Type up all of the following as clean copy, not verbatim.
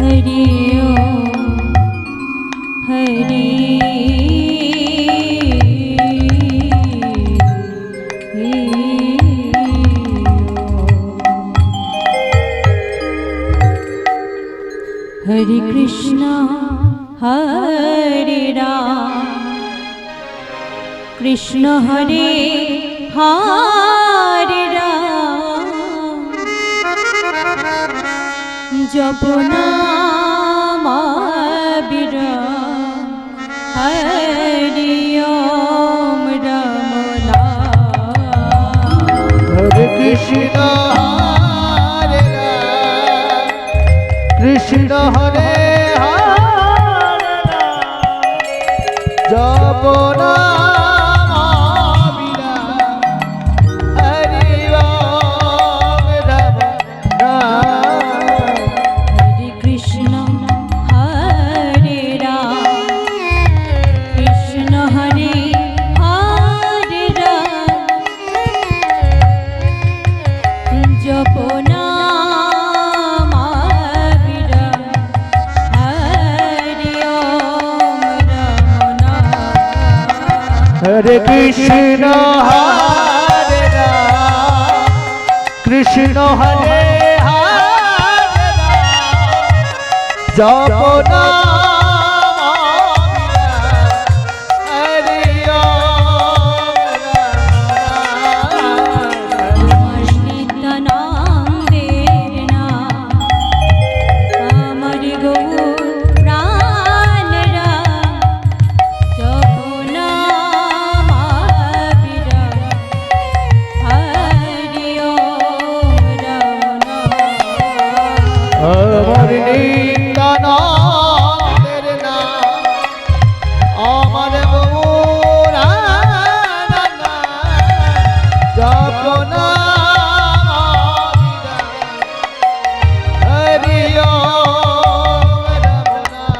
हरि ओम हरि हरे कृष्णा हरे राम कृष्ण हरे हरे राम जप नाम विराम हरि ओम राम नाम हरे कृष्ण हरे राम कृष्ण हरे हरे राम जप नाम विराम हरि ओम राम नाम हरे कृष्ण हरे राम कृष्ण हरे हरे राम जप नाम विराम हरि ओम राम नाम हरे कृष्ण हरे राम कृष्ण हरे हरे राम जप नाम हरि ओम আমার নিত্যানন্দের নাম আমার গৌর প্রাণ রাম জপ নাম বিরাম হরি ওম রাম নাম আমার নিত্যানন্দের নাম আমার গৌরাঙ্গ জপ নাম হরি ওম রাম নাম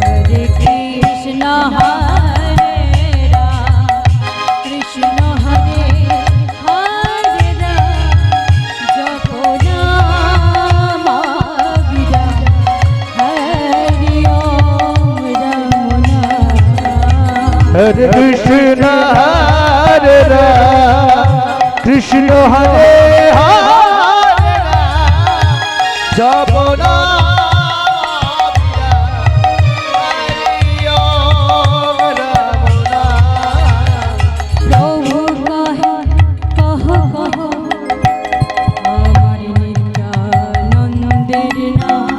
হরে কৃষ্ণ হরে রাম কৃষ্ণ হরে হরে রাম জপ নাম বিরাম হরি ওম রাম নাম हरे कृष्ण हरे राम कृष्ण हरे हरे राम जप नाम हरि ओम राम नाम प्रभु कहे कह कह আমার নিত্যানন্দের নাম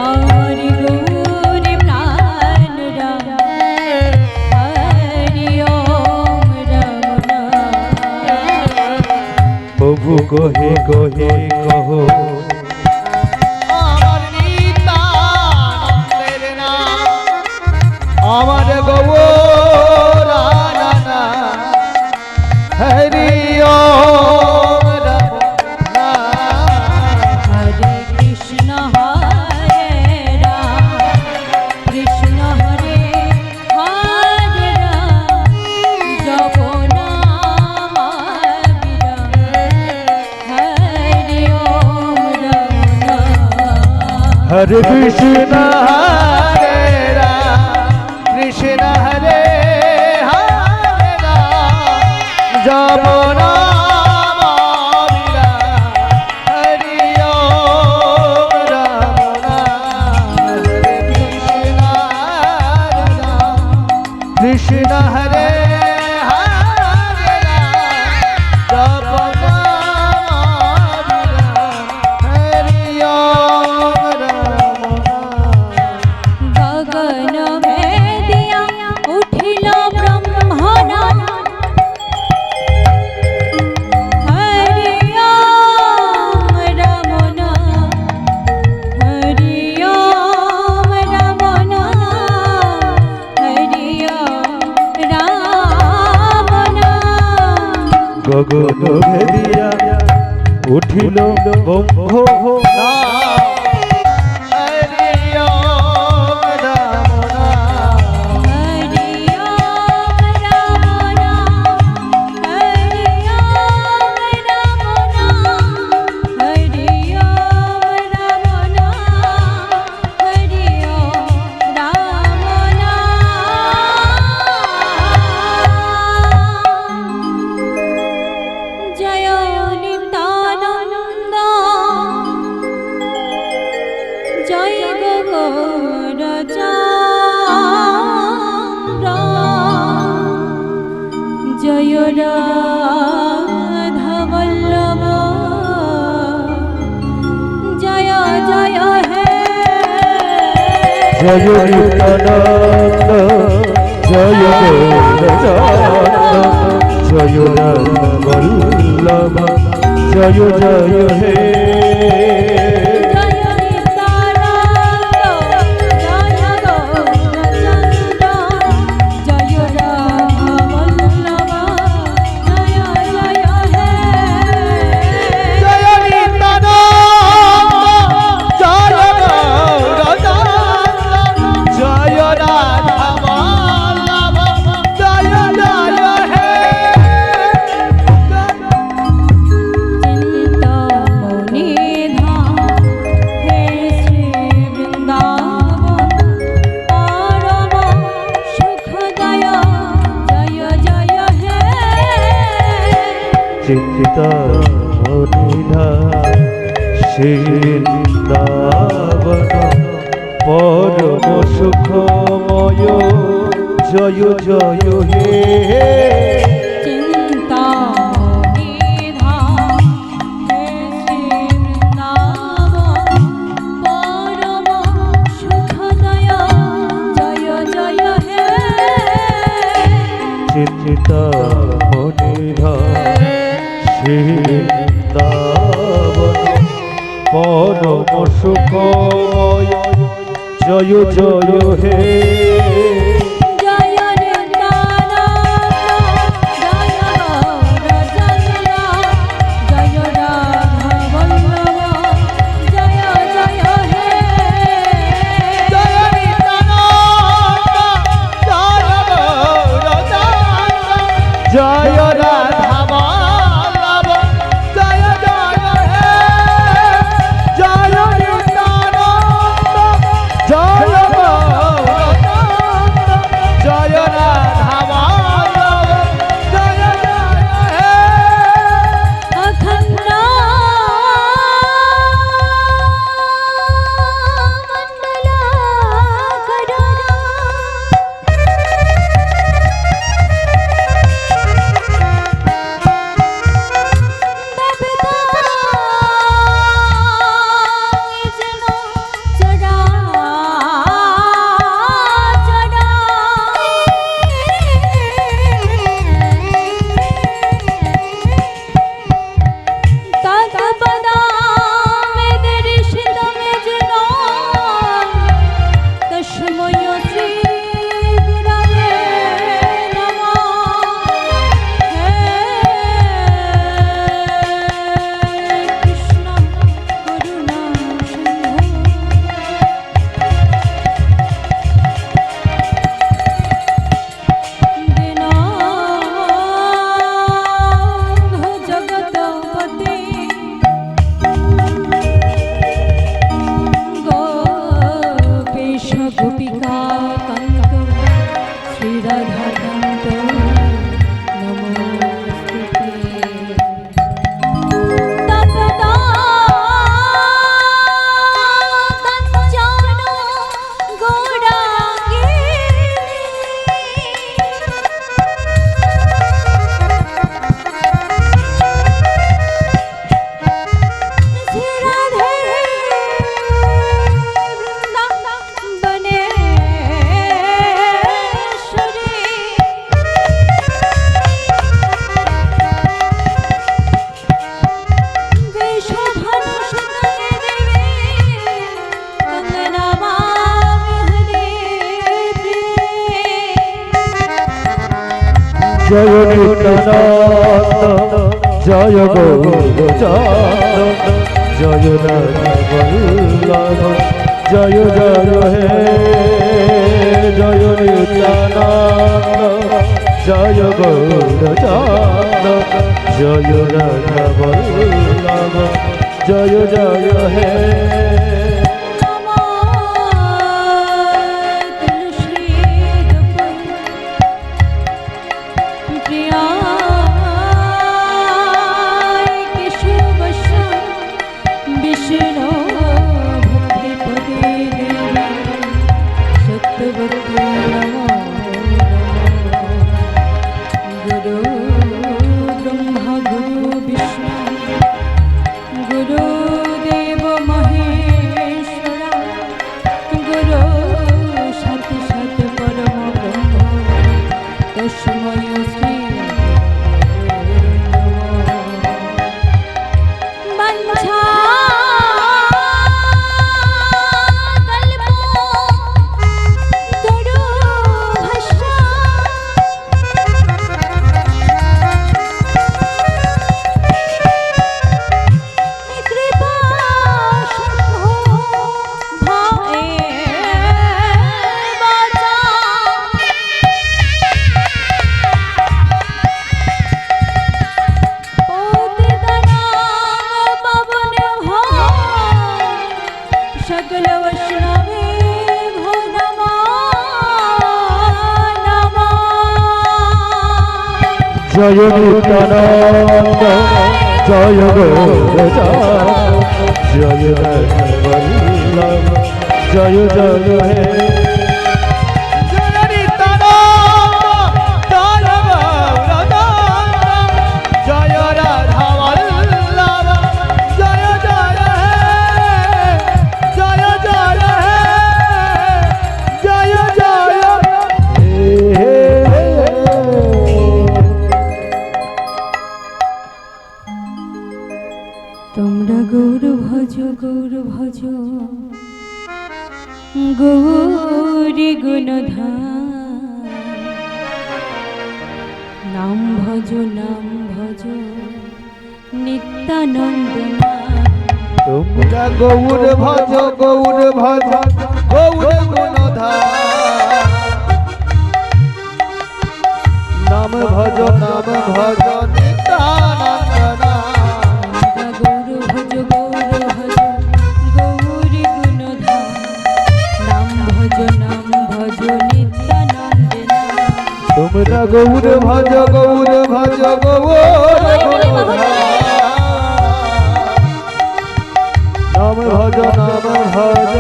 আমার গৌর প্রাণ রাম হরি ওম রাম নাম প্রভু কহে কহে কহ আমার নিত্যানন্দের নাম আমার গৌরাঙ্গ হরি ওম রাম নাম হরে কৃষ্ণ হরে রাম কৃষ্ণ হরে হরে রাম জপ নাম বিরাম হরি ওম রাম নাম हरे कृष्ण हरे राम कृष्ण हरे हरे राम जप नाम विराम हरि ओम राम नाम हरे कृष्ण हरे राम कृष्ण हरे हरे राम जप नाम विराम हरि ओम राम नाम गगन भेदिया उठिल ब्रह्मणा हरि ओम राम नाम हरि ओम राम नाम हरि ओम राम नाम গগন ভেদিয়া উঠিল ব্রহ্ম নাম হরি ওম রাম নাম हरि ओम राम नाम हरि ओम राम नाम हरि ओम राम नाम জয় গো গৌরচন্দ্র জয় রাধা বল্লভ জয় জয় হে জয় নিত্যানন্দ জয় গৌরচন্দ্র জয় রাধা বল্লভ জয় জয় হে চিন্তামণিধা বৃন্দাবন পরম সুখময় জয় জয় হে চিন্তামণিধা হে শ্রী বৃন্দাবন পরম সুখদয় জয় জয় হে চিন্তামণিধা বৃন্দাবন পরম সুখময় জয় জয় হে জয় নিত্যানন্দ জয় গৌরচন্দ্র জয় রাধা বল্লভ জয় জয় হে জয় নিত্যানন্দ জয় গৌরচন্দ্র জয় রাধা বল্লভ জয় জয় হে জয় নিত্যানন্দ জয় গৌরচন্দ্র জয় রাধা বল্লভ জয় জয় হে অখণ্ড গোপিকা কান্ত শ্রী রাধা কান্ত নমস্তুতে তপদা কাঞ্চন গৌরাঙ্গী জয় নিত্যানন্দ জয় গৌরচন্দ্র জয় রাধা বল্লভ জয় জয় হে জয় নিত্যানন্দ জয় গৌরচন্দ্র জয় রাধা বল্লভ জয় জয় হে বিষ্ণু ভক্তি পদে सकल वैष्णवे भो नमो नमः। जय नित्यानंद जय गौरचार जय वल्लभ जय जय हे তোমরা গৌর ভজ গৌরী গুণধাম নাম ভজ নিত্যানন্দ তোমরা গৌর ভজ গৌর গুণধাম নাম ভজ নিত্যানন্দ গৌর ভজ গৌরী গুণধাম নাম ভজ নিত্যানন্দ তোমরা গৌর ভজ গৌর নাম ভজ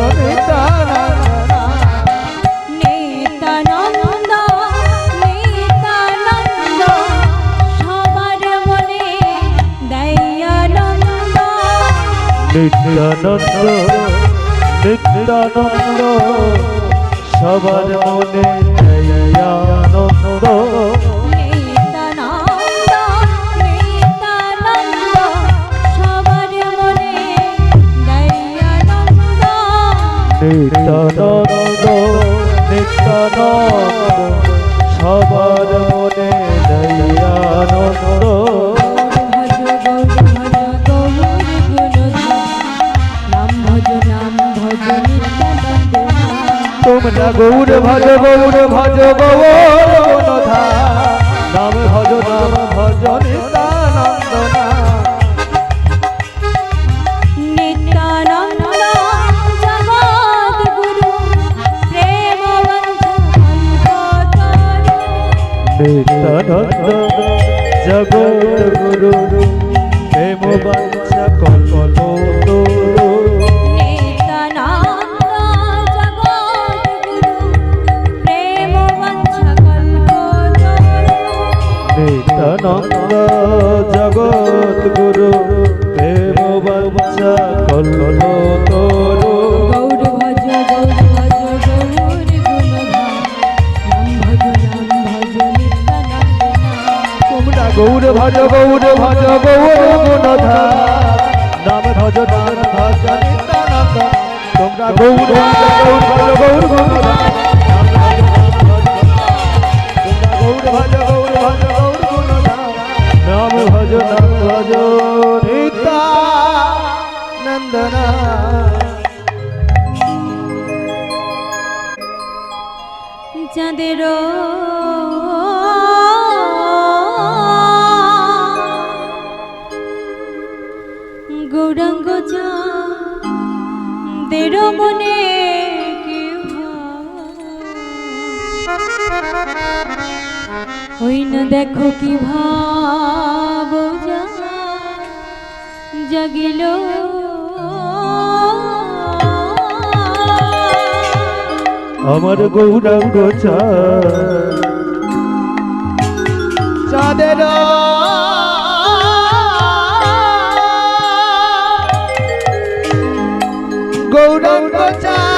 নিত্যানন্দ সবার মনে দয়ানন্দ নিত্যানন্দ সবার মনে দয়ানন্দ নিত্যানন্দ সবার মনে দয়ানন্দ তোমরা গৌর ভজ নাম ভজ নিত্যানন্দ নিত্যানন্দ জগদ্গুরু প্রেম নিত্যানন্দ জগদ্গুরু প্রেম বাঞ্ছা কল্পতরু নিত্যানন্দ জগদ্গুরু প্রেম বাঞ্ছা কল্পতরু গৌর ভজ গৌরী গুণধাম নাম ভজ নিত্যানন্দ তোমরা গৌর ভজ গুণধাম নাম ভজ নিত্যানন্দ তোমরা গৌর গুণধাম নাম ভজ নিত্যানন্দনা চাঁদের গৌরাঙ্গ চাঁদের মনে কি ওই না দেখো কি ভাব জাগিল আমার গৌরাঙ্গ চাঁদের গৌরাঙ্গ চাঁদের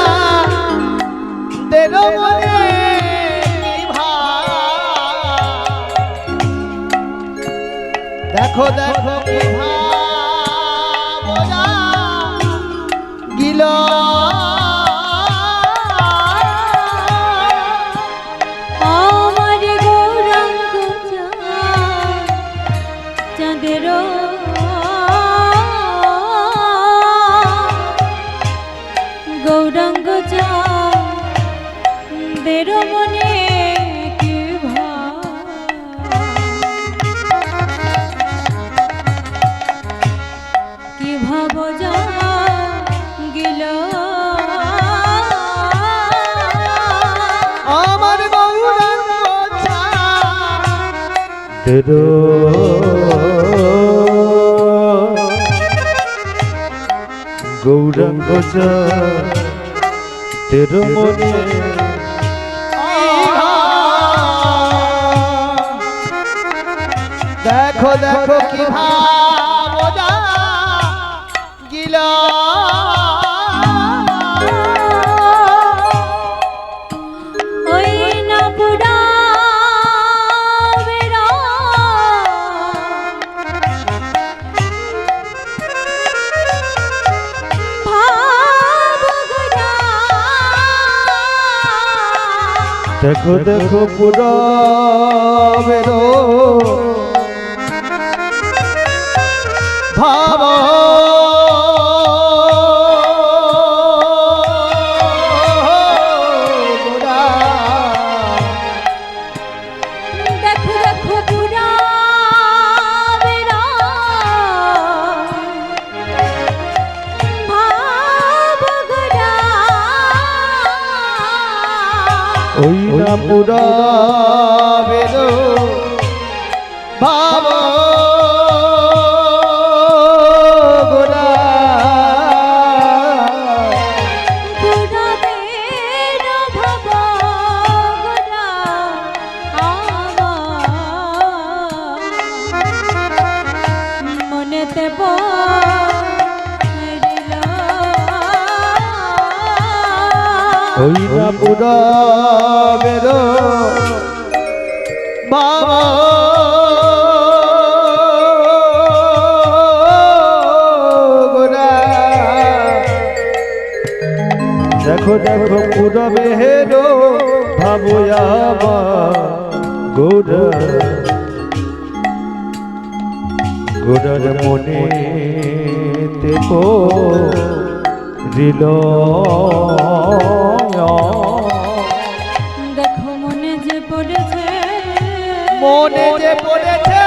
মনে দেখো কি ভাব গিল আমার গৌরাঙ্গ চাঁদের গৌরাঙ্গ চাঁদের মনে কি ভাব গিল তেরো গৌরাঙ্গ তেরো মনে দেখো দেখো কি ভাবনা গিল ওই না পুরা বেরা ভাবগরা দেখো দেখো পুরা বেরো ভাব দেখো দেখো পুরা বেরা ভাবগরা ওই না পুরা বেরো ভাব গোরা পুরা বেরা ভাবগরা মনেতে পড়িল ওই না পুরা বেরো বাবা গোরা দেখো দেখো পুরা বেরো ভাবো আমার গোরা গোরার মনে দেখো রিল দেখো মনে যে পড়েছে মনে যে পড়েছে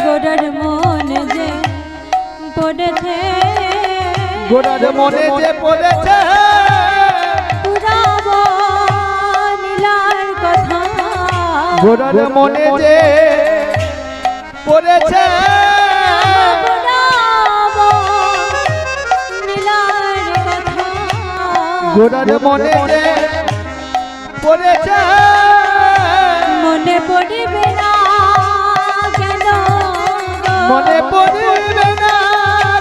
গোড়ার মনে যে পড়েছে গোরার মনে যে পড়েছে পুরাব নীলার কথা গোরার মনে যে পড়েছে পুরাব নীলার কথা গোরার মনে যে পড়েছে মনে পড়িবে না কেন মনে পড়িবে না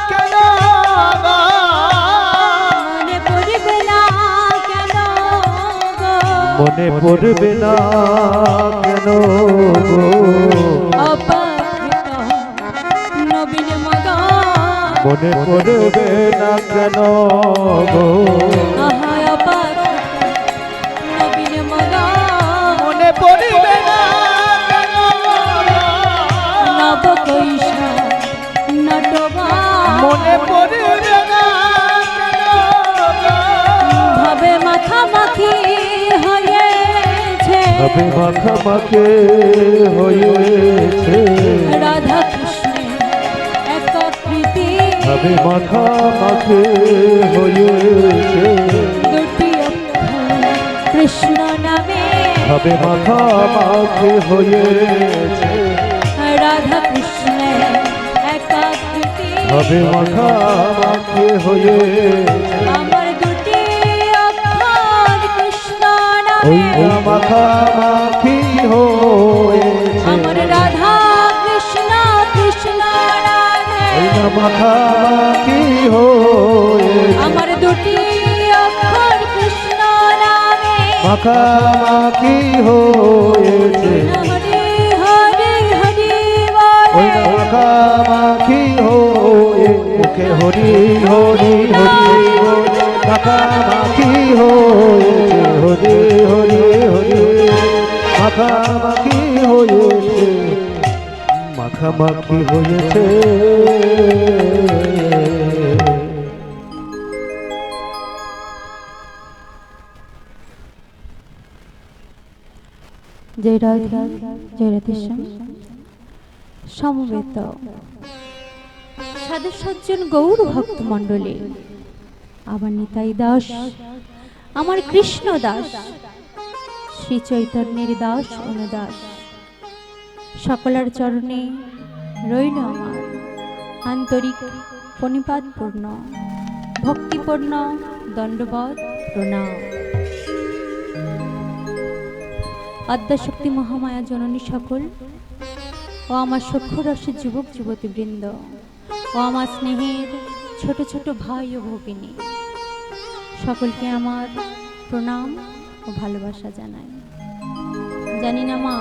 কেন মনে পড়িবে না কেন মনে পড়বে না কেন গো অপাকৃত নবীন মগ মনে পড়বে না কেন গো আহা অপাকৃত নবীন মগ মনে পড়িবে না কেন নব কৈশোর নটবা মনে পড়িবে না কেন ভাবে মাখামাখি হয়েছে তবে মাখামাখি হয়েছে রাধা কৃষ্ণের একাকৃতি তবে মাখামাখি হয়েছে দুটি অক্ষর কৃষ্ণ নামে তবে মাখামাখি হয়েছে রাধা কৃষ্ণের একাকৃতি তবে মাখামাখি হয়েছে আমার দুটি অক্ষর কৃষ্ণ ওই নামে না মাখামাখি হয়েছে আমার রাধা কৃষ্ণ কৃষ্ণ রাধে ওই না মাখামাখি হয়েছে আমার দুটি অক্ষর কৃষ্ণ নামে মাখামাখি হয়েছে হরি হরি হরি ওই বলে মাখামাখি হয়ে মুখে হরি হরি হরি বলে মাখামাখি হয়েছে হরি হরি হরি মাখামাখি হয়েছে মাখামাখি হয়েছে জয় রাধা জয় রাধেশ্যাম সমবেত সাধু সজ্জন গৌর ভক্ত মণ্ডলী আমার নিতাই দাস আমার কৃষ্ণ দাস শ্রী চৈতন্যের দাস অনুদাস সকলের চরণে রইল আমার আন্তরিক প্রণিপাতপূর্ণ ভক্তিপূর্ণ দণ্ডবত প্রণাম। আদ্যাশক্তি মহামায়া জননী সকল ও আমার সখ্যরসের যুবক যুবতীবৃন্দ ও আমার স্নেহের ছোট ছোট ভাই ও ভগিনী সকলকে আমার প্রণাম ও ভালোবাসা জানাই। জানি না মা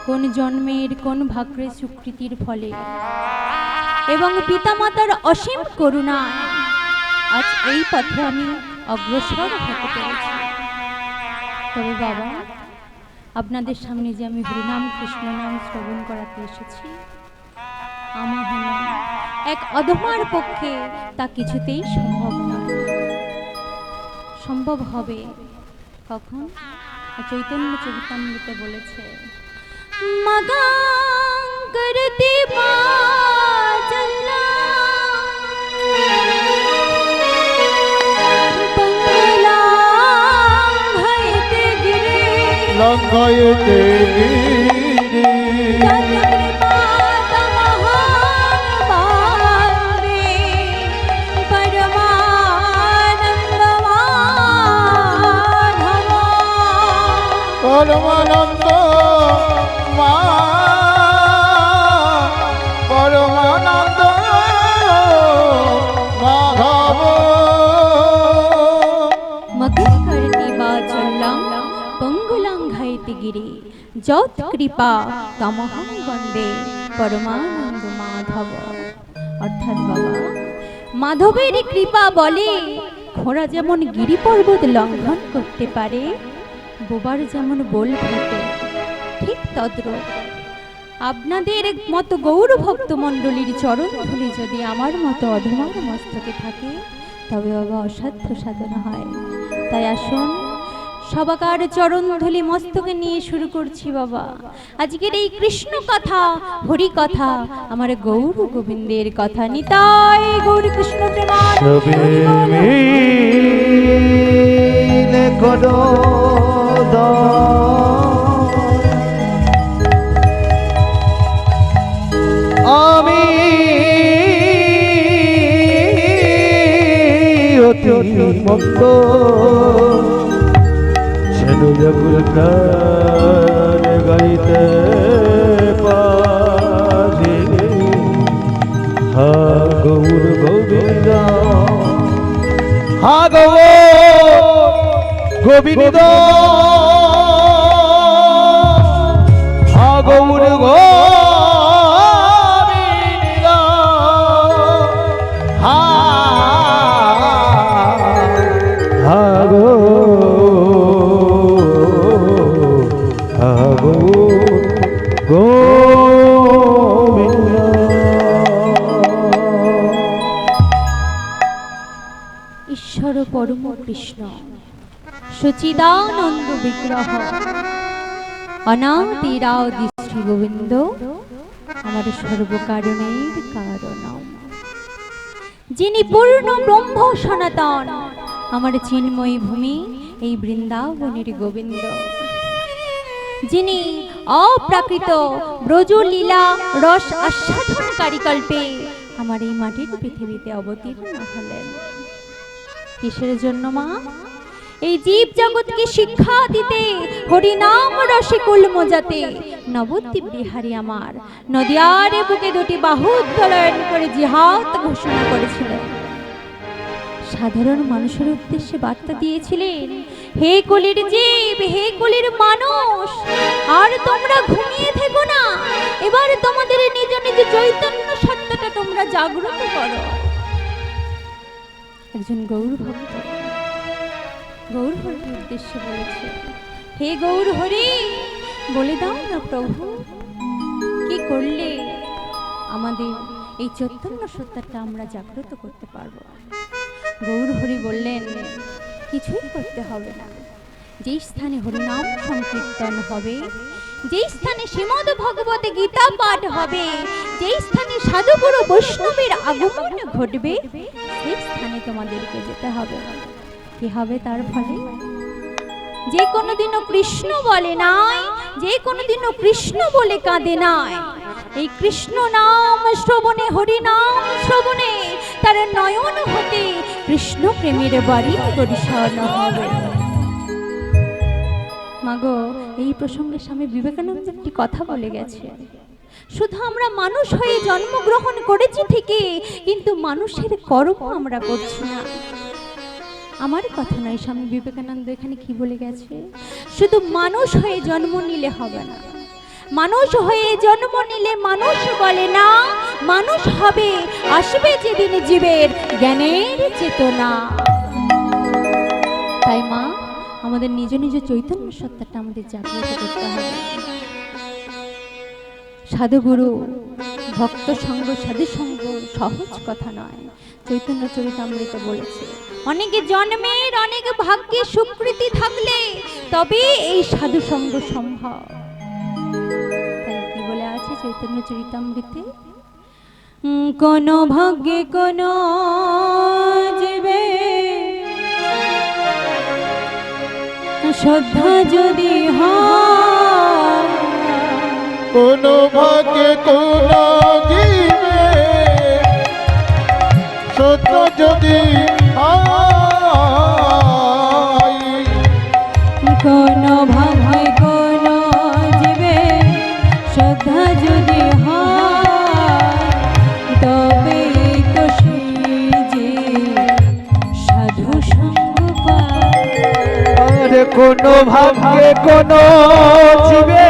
কোন জন্মের কোন ভাগ্যের স্বীকৃতির ফলে এবং পিতামাতার অসীম করুণায় আজ এই পথে আমি অগ্রসর হতে পেরেছি। তবে বাবা, আপনাদের সামনে যে আমি হরিনাম কৃষ্ণ নাম শ্রবণ করাতে এসেছি, আমার এক অধমার পক্ষে তা কিছুতেই সম্ভব নয়। সম্ভব হবে কখন? চৈতন্য চরিতামৃতে বলেছে, মগাং করতি মা চল্লা লঙ্ঘয়তে গিরি লঙ্ঘয়তে পরমানন্দ মা পরমানন্দ মাধব মগন করতি বা চল্লাম পঙ্গুলাঙ্ঘয়তে গিরি যত কৃপা তমহং বন্দে পরমানন্দ মাধব। অর্থাৎ বাবা, মাধবের কৃপা বলে ঘোড়া যেমন গিরি পর্বত লঙ্ঘন করতে পারে, বোবার যেমন বল ঘটে, ঠিক তদ্রূপ আপনাদের মতো গৌর ভক্ত মণ্ডলীর চরণ ধুলি যদি আমার মতো অধমার মস্তকে থাকে, তবে বাবা অসাধ্য সাধন হয়। তাই আসুন, সবাকার চরণ ধুলি মস্তকে নিয়ে শুরু করছি বাবা আজকের এই কৃষ্ণ কথা, হরি কথা, আমার গৌর গোবিন্দের কথা। নিতাই গৌর কৃষ্ণ প্রেমানন্দে করো আমি অতি মন্দ ছেন যখন গান গাইতে পারি, হা গৌর গোবিন্দ, হা গোবিন্দ, হা গৌর গোবিন্দ, হা গো গোবিন্দ। ঈশ্বর পরম কৃষ্ণ সচিদানন্দ বিগ্রহ অনাদিরাদি শ্রী গোবিন্দ আমার সর্বকারণের কারণ, যিনি পূর্ণ ব্রহ্ম সনাতন, আমার চিন্ময়ী ভূমি এই বৃন্দাবনের গোবিন্দ, যিনি অপ্রাকৃত ব্রজলীলা রস আস্বাদনকারী কল্পে আমার এই মাটির পৃথিবীতে অবতীর্ণ হলেন। কিসের জন্য মা? এই জীব জগৎকে শিক্ষা দিতে, হরিনাম রসে কুল মোজাতে নবদ্বীপ বিহারী আমার নদিয়ার বুকে দুটি বাহু উত্তোলন করে জিহাদ ঘোষণা করেছিলেন। সাধারণ মানুষের উদ্দেশ্যে বার্তা দিয়েছিলেন, হে কলির জীব, হে কলির মানুষ, আর তোমরা ঘুমিয়ে থেকো না, এবার তোমাদের নিজ নিজ চৈতন্য সত্তাটা তোমরা জাগ্রত করো। একজন গৌর ভক্ত গৌর হরির উদ্দেশ্যে বলেছে, হে গৌর হরি, বলে দাও না প্রভু, কি করলে আমাদের এই চৈতন্য সত্তাটা আমরা জাগ্রত করতে পারবো? গৌর হরি বললেন, কিছুই করতে হবে না। যেই স্থানে হরিনাম সংকীর্তন হবে, যেই স্থানে শ্রীমদ ভগবত গীতা পাঠ হবে, যেই স্থানে সাধুগুরু বৈষ্ণবের আগমন ঘটবে, সেই স্থানে তোমাদেরকে যেতে হবে। কি হবে তার ফলে? যে কোনোদিনও কৃষ্ণ বলে নাই, যে কোনোদিনও কৃষ্ণ বলে কাঁদে নাই, এই কৃষ্ণ নাম শ্রবণে, হরি নাম শ্রবণে তার নয়ন হতে কৃষ্ণ প্রেমের বাড়ি পরিসন্ন হবে। মাগো, এই প্রসঙ্গে স্বামী বিবেকানন্দ একটি কথা বলে গেছে, শুধু আমরা মানুষ হয়ে জন্মগ্রহণ করেছি ঠিকই, কিন্তু মানুষের কর্ম আমরা করছি না। আমার কথা নয়, স্বামী বিবেকানন্দ এখানে কি বলে গেছে, শুধু মানুষ হয়ে জন্ম নিলে হবে না, মানুষ হয়ে জন্ম নিলে মানুষ বলে না, মানুষ হবে আসবে যেদিন জীবের জ্ঞানের চেতনা। তাই মা, আমাদের নিজ নিজ চৈতন্য সত্তাটা আমাদের জাগ্রত করতে হবে। সাধুগুরু ভক্ত সঙ্গ, সাধু সঙ্গ সহজ কথা নয়। চৈতন্য চরিতামৃত বলেছে, অনেকে জন্মের অনেক ভাগ্যে সুকৃতি থাকলে তবে এই সাধু সঙ্গ সম্ভব। তাই কি বলে আছে চৈতন্য চরিতামৃতে, কোন ভাগ্যে কোন জীবে শ্রদ্ধা যদি হয়, কোন ভাগ্যে কোন জীবে সত্য যদি হয়, কোন ভাগ্যে কোন জীবে শ্রদ্ধা যদি হয়, তবে তো সেই যে সাধু সঙ্গ পায়। আরে কোন ভাগ্যে কোন জীবে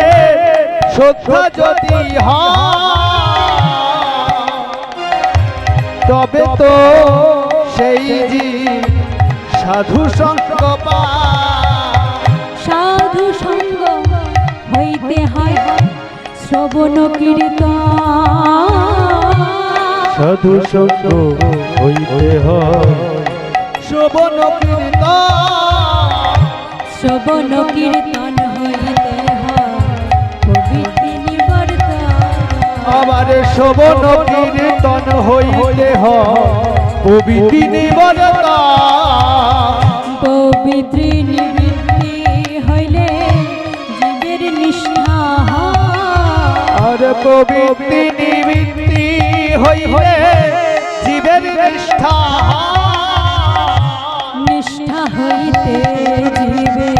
শ্রদ্ধা যদি হয়, তবে তো সেই জীব সাধু সঙ্গ পায়। সাধু সঙ্গ হইতে হয় শ্রবণ কীর্তন, সাধু সঙ্গ হইতে হয়, শ্রবণ কীর্তন, শ্রবণ কীর্তন হইতে হয় প্রবৃত্তি নিবর্তন। আবার শ্রবণ কীর্তন হইতে হয় প্রবৃত্তি নিবর্তন। পবিত্র নিবৃত্তি হইলে জীবের নিষ্ঠা হয়, আর প্রবৃত্তি নিবৃত্তি হইলে জীবের নিষ্ঠা হয়। নিষ্ঠা হইতে জীবে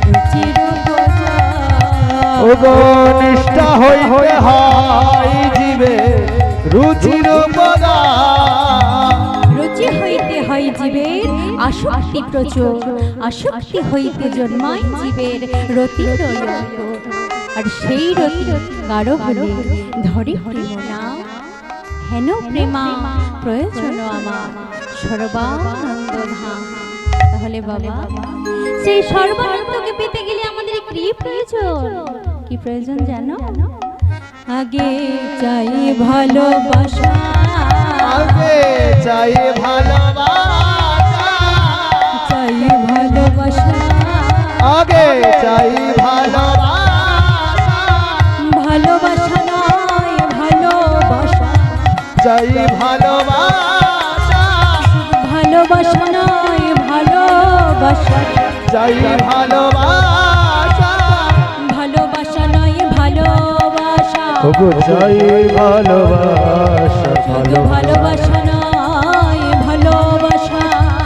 রুচির উপজায়। ওগো নিষ্ঠা হইতে হয় জীবে রুচির উপজায়। রুচি হইতে হয় জীবের আসক্তি প্রচুর, আসক্তি হইতে জন্মায় জীবের রতির অঙ্ক, আর সেই রতি গাঢ় হলে ধরে হরি মনা। হেন প্রেমা প্রয়োজন আমার সর্বানন্দ ধাম। তাহলে বাবা, সেই সর্বানন্দকে পেতে গেলে আমাদের কি প্রয়োজন? কি প্রয়োজন জানো? আগে চাই ভালোবাসা, আগে চাই ভালোবাসা, চাই ভালোবাসা, আগে চাই ভালোবাসা, ভালোবাসা নয় ভালোবাসা, চাই ভালোবাসা, ভালোবাসা নয় ভালোবাসা, চাই ভালোবাসা, ভালোবাসা নয় ভালোবাসা, ওগো চাই ভালোবাসা, শুধু ভালোবাসা নয় ভালোবাসা,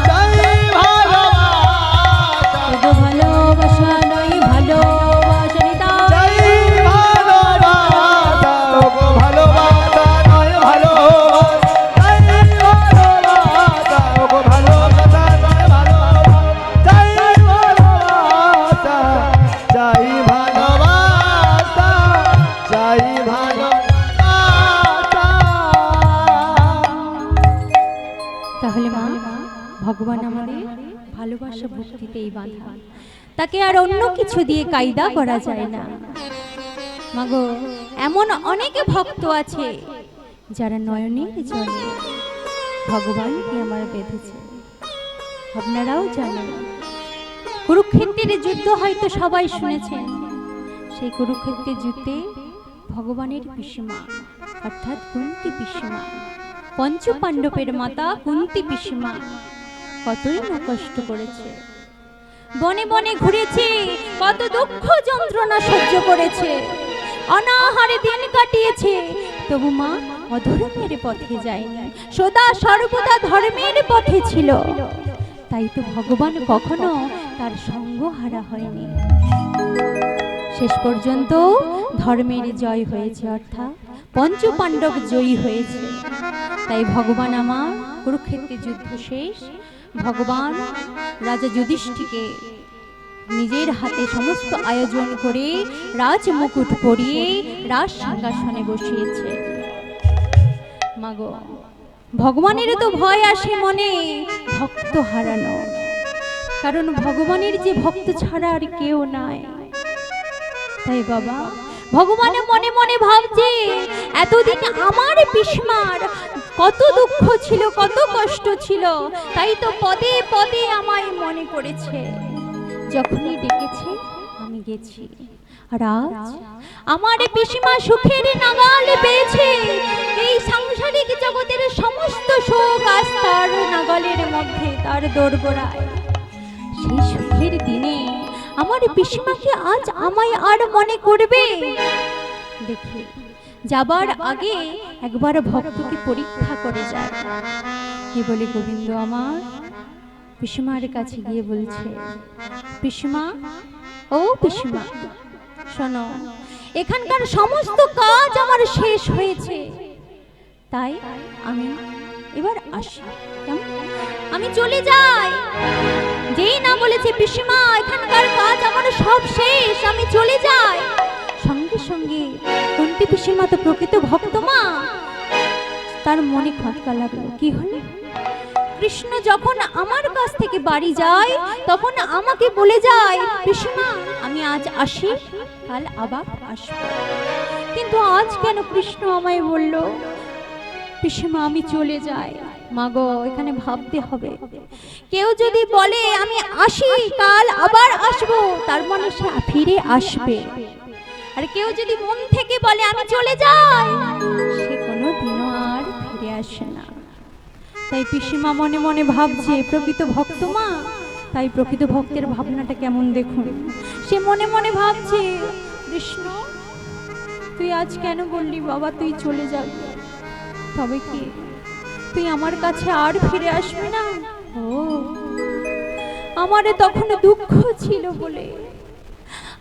চাই ভালোবাসা, শুধু ভালোবাসা নয় ভালোবাসা। নিতাই চাই ভালোবাসা, ওগো ভালোবাসা নয় ভালোবাসা, চাই ভালোবাসা, ওগো ভালোবাসা নয় ভালোবাসা, চাই ভালোবাসা, চাই ভালোবাসা, চাই ভালোবাসা। তাহলে মা, ভগবান আমাদের ভালোবাসা ভক্তিতেই বাঁধা, তাকে আর অন্য কিছু দিয়ে কায়দা করা যায় না। মাগো, এমন অনেকে ভক্ত আছে যারা নয়নের জলে ভগবানকে আমার বেঁধেছে। আপনারাও জানেন, কুরুক্ষেত্রের যুদ্ধ হয়তো সবাই শুনেছেন। সেই কুরুক্ষেত্রের যুদ্ধে ভগবানের পিসিমা অর্থাৎ কুন্তী পিসিমা, পঞ্চ পাণ্ডবের মাতা কুন্তী পিসিমা কতই না কষ্ট করেছে। বনে বনে ঘুরেছে, কত দুঃখ যন্ত্রণা সহ্য করেছে, অনাহারে দিন কাটিয়েছে, তবু মা অধর্মের পথে যায়নি, সদা সর্বদা ধর্মের পথে ছিল। তাই তো ভগবান কখনো তার সঙ্গ হারা হয়নি। শেষ পর্যন্ত ধর্মের জয় হয়েছে, অর্থাৎ পঞ্চ পাণ্ডব জয়ী হয়েছে। তাই ভগবান আমার কুরুক্ষেত্রের যুদ্ধ শেষ, ভগবান রাজা যুধিষ্ঠিরকে নিজের হাতে সমস্ত আয়োজন করে রাজমুকুট পরিয়ে রাজ সিংহাসনে বসিয়েছে। মাগো, ভগবানের তো ভয় আসে মনে ভক্ত হারানো, কারণ ভগবানের যে ভক্ত ছাড়া আর কেউ নাই। তাই বাবা ভগবানে মনে মনে ভাবছে, এতদিন আমার পিসমার কত দুঃখ ছিল, কত কষ্ট ছিল, তাই তো পদে পদে আমায় মনে করেছে, যখনই ডেকেছে আমি গেছি। আর আজ আমার পিসিমা সুখের নাগাল পেয়েছে, এই সাংসারিক জগতের সমস্ত সুখ আজ তার নাগালের মধ্যে, তার দোরগোড়ায়। সেই সুখের দিনে আমার পিসিমাকে আজ আমায় আর মনে করবে? দেখি যাবার আগে একবার ভক্তকে পরীক্ষা করে যায়। কি বলে গোবিন্দ আমার পিসিমার কাছে গিয়ে বলছে, পিসিমা, ও পিসিমা শোনো, এখানকার সমস্ত কাজ আমার শেষ হয়েছে, তাই আমি এবার আসি, কেমন? আমি চলে যাই। যেই না বলেছে পিসিমা এখানকার কাজ আমার সব শেষ, আমি চলে যাই, সঙ্গে সঙ্গে কুন্তি পিসিমা তো প্রকৃত ভক্ত মা, তার মনে খটকা লাগলো। কি হলো? কৃষ্ণ যখন আমার কাছ থেকে বাড়ি যায় তখন আমাকে বলে যায়, পিসিমা আমি আজ আসি, কাল আবার আসব। কিন্তু আজ কেন কৃষ্ণ আমায় বলল পিসিমা আমি চলে যাই? মাগো, এখানে ভাবতে হবে। কেউ যদি বলে আমি আসি, কাল আবার আসব, তার মানে সে ফিরে আসবে। আর কেউ যদি মন থেকে বলে আমি চলে যাই, সে কোনো দিনও আর ফিরে আসে না। তাই পিসিমা মনে মনে ভাবছে, প্রকৃত ভক্ত মা, তাই প্রকৃত ভক্তের ভাবনাটা কেমন দেখুন। সে মনে মনে ভাবছে, কৃষ্ণ তুই আজ কেন বললি বাবা তুই চলে যাবি? তবে কি তুই আমার কাছে আর ফিরে আসবি না? ও, আমারে তখন দুঃখ ছিল বলে,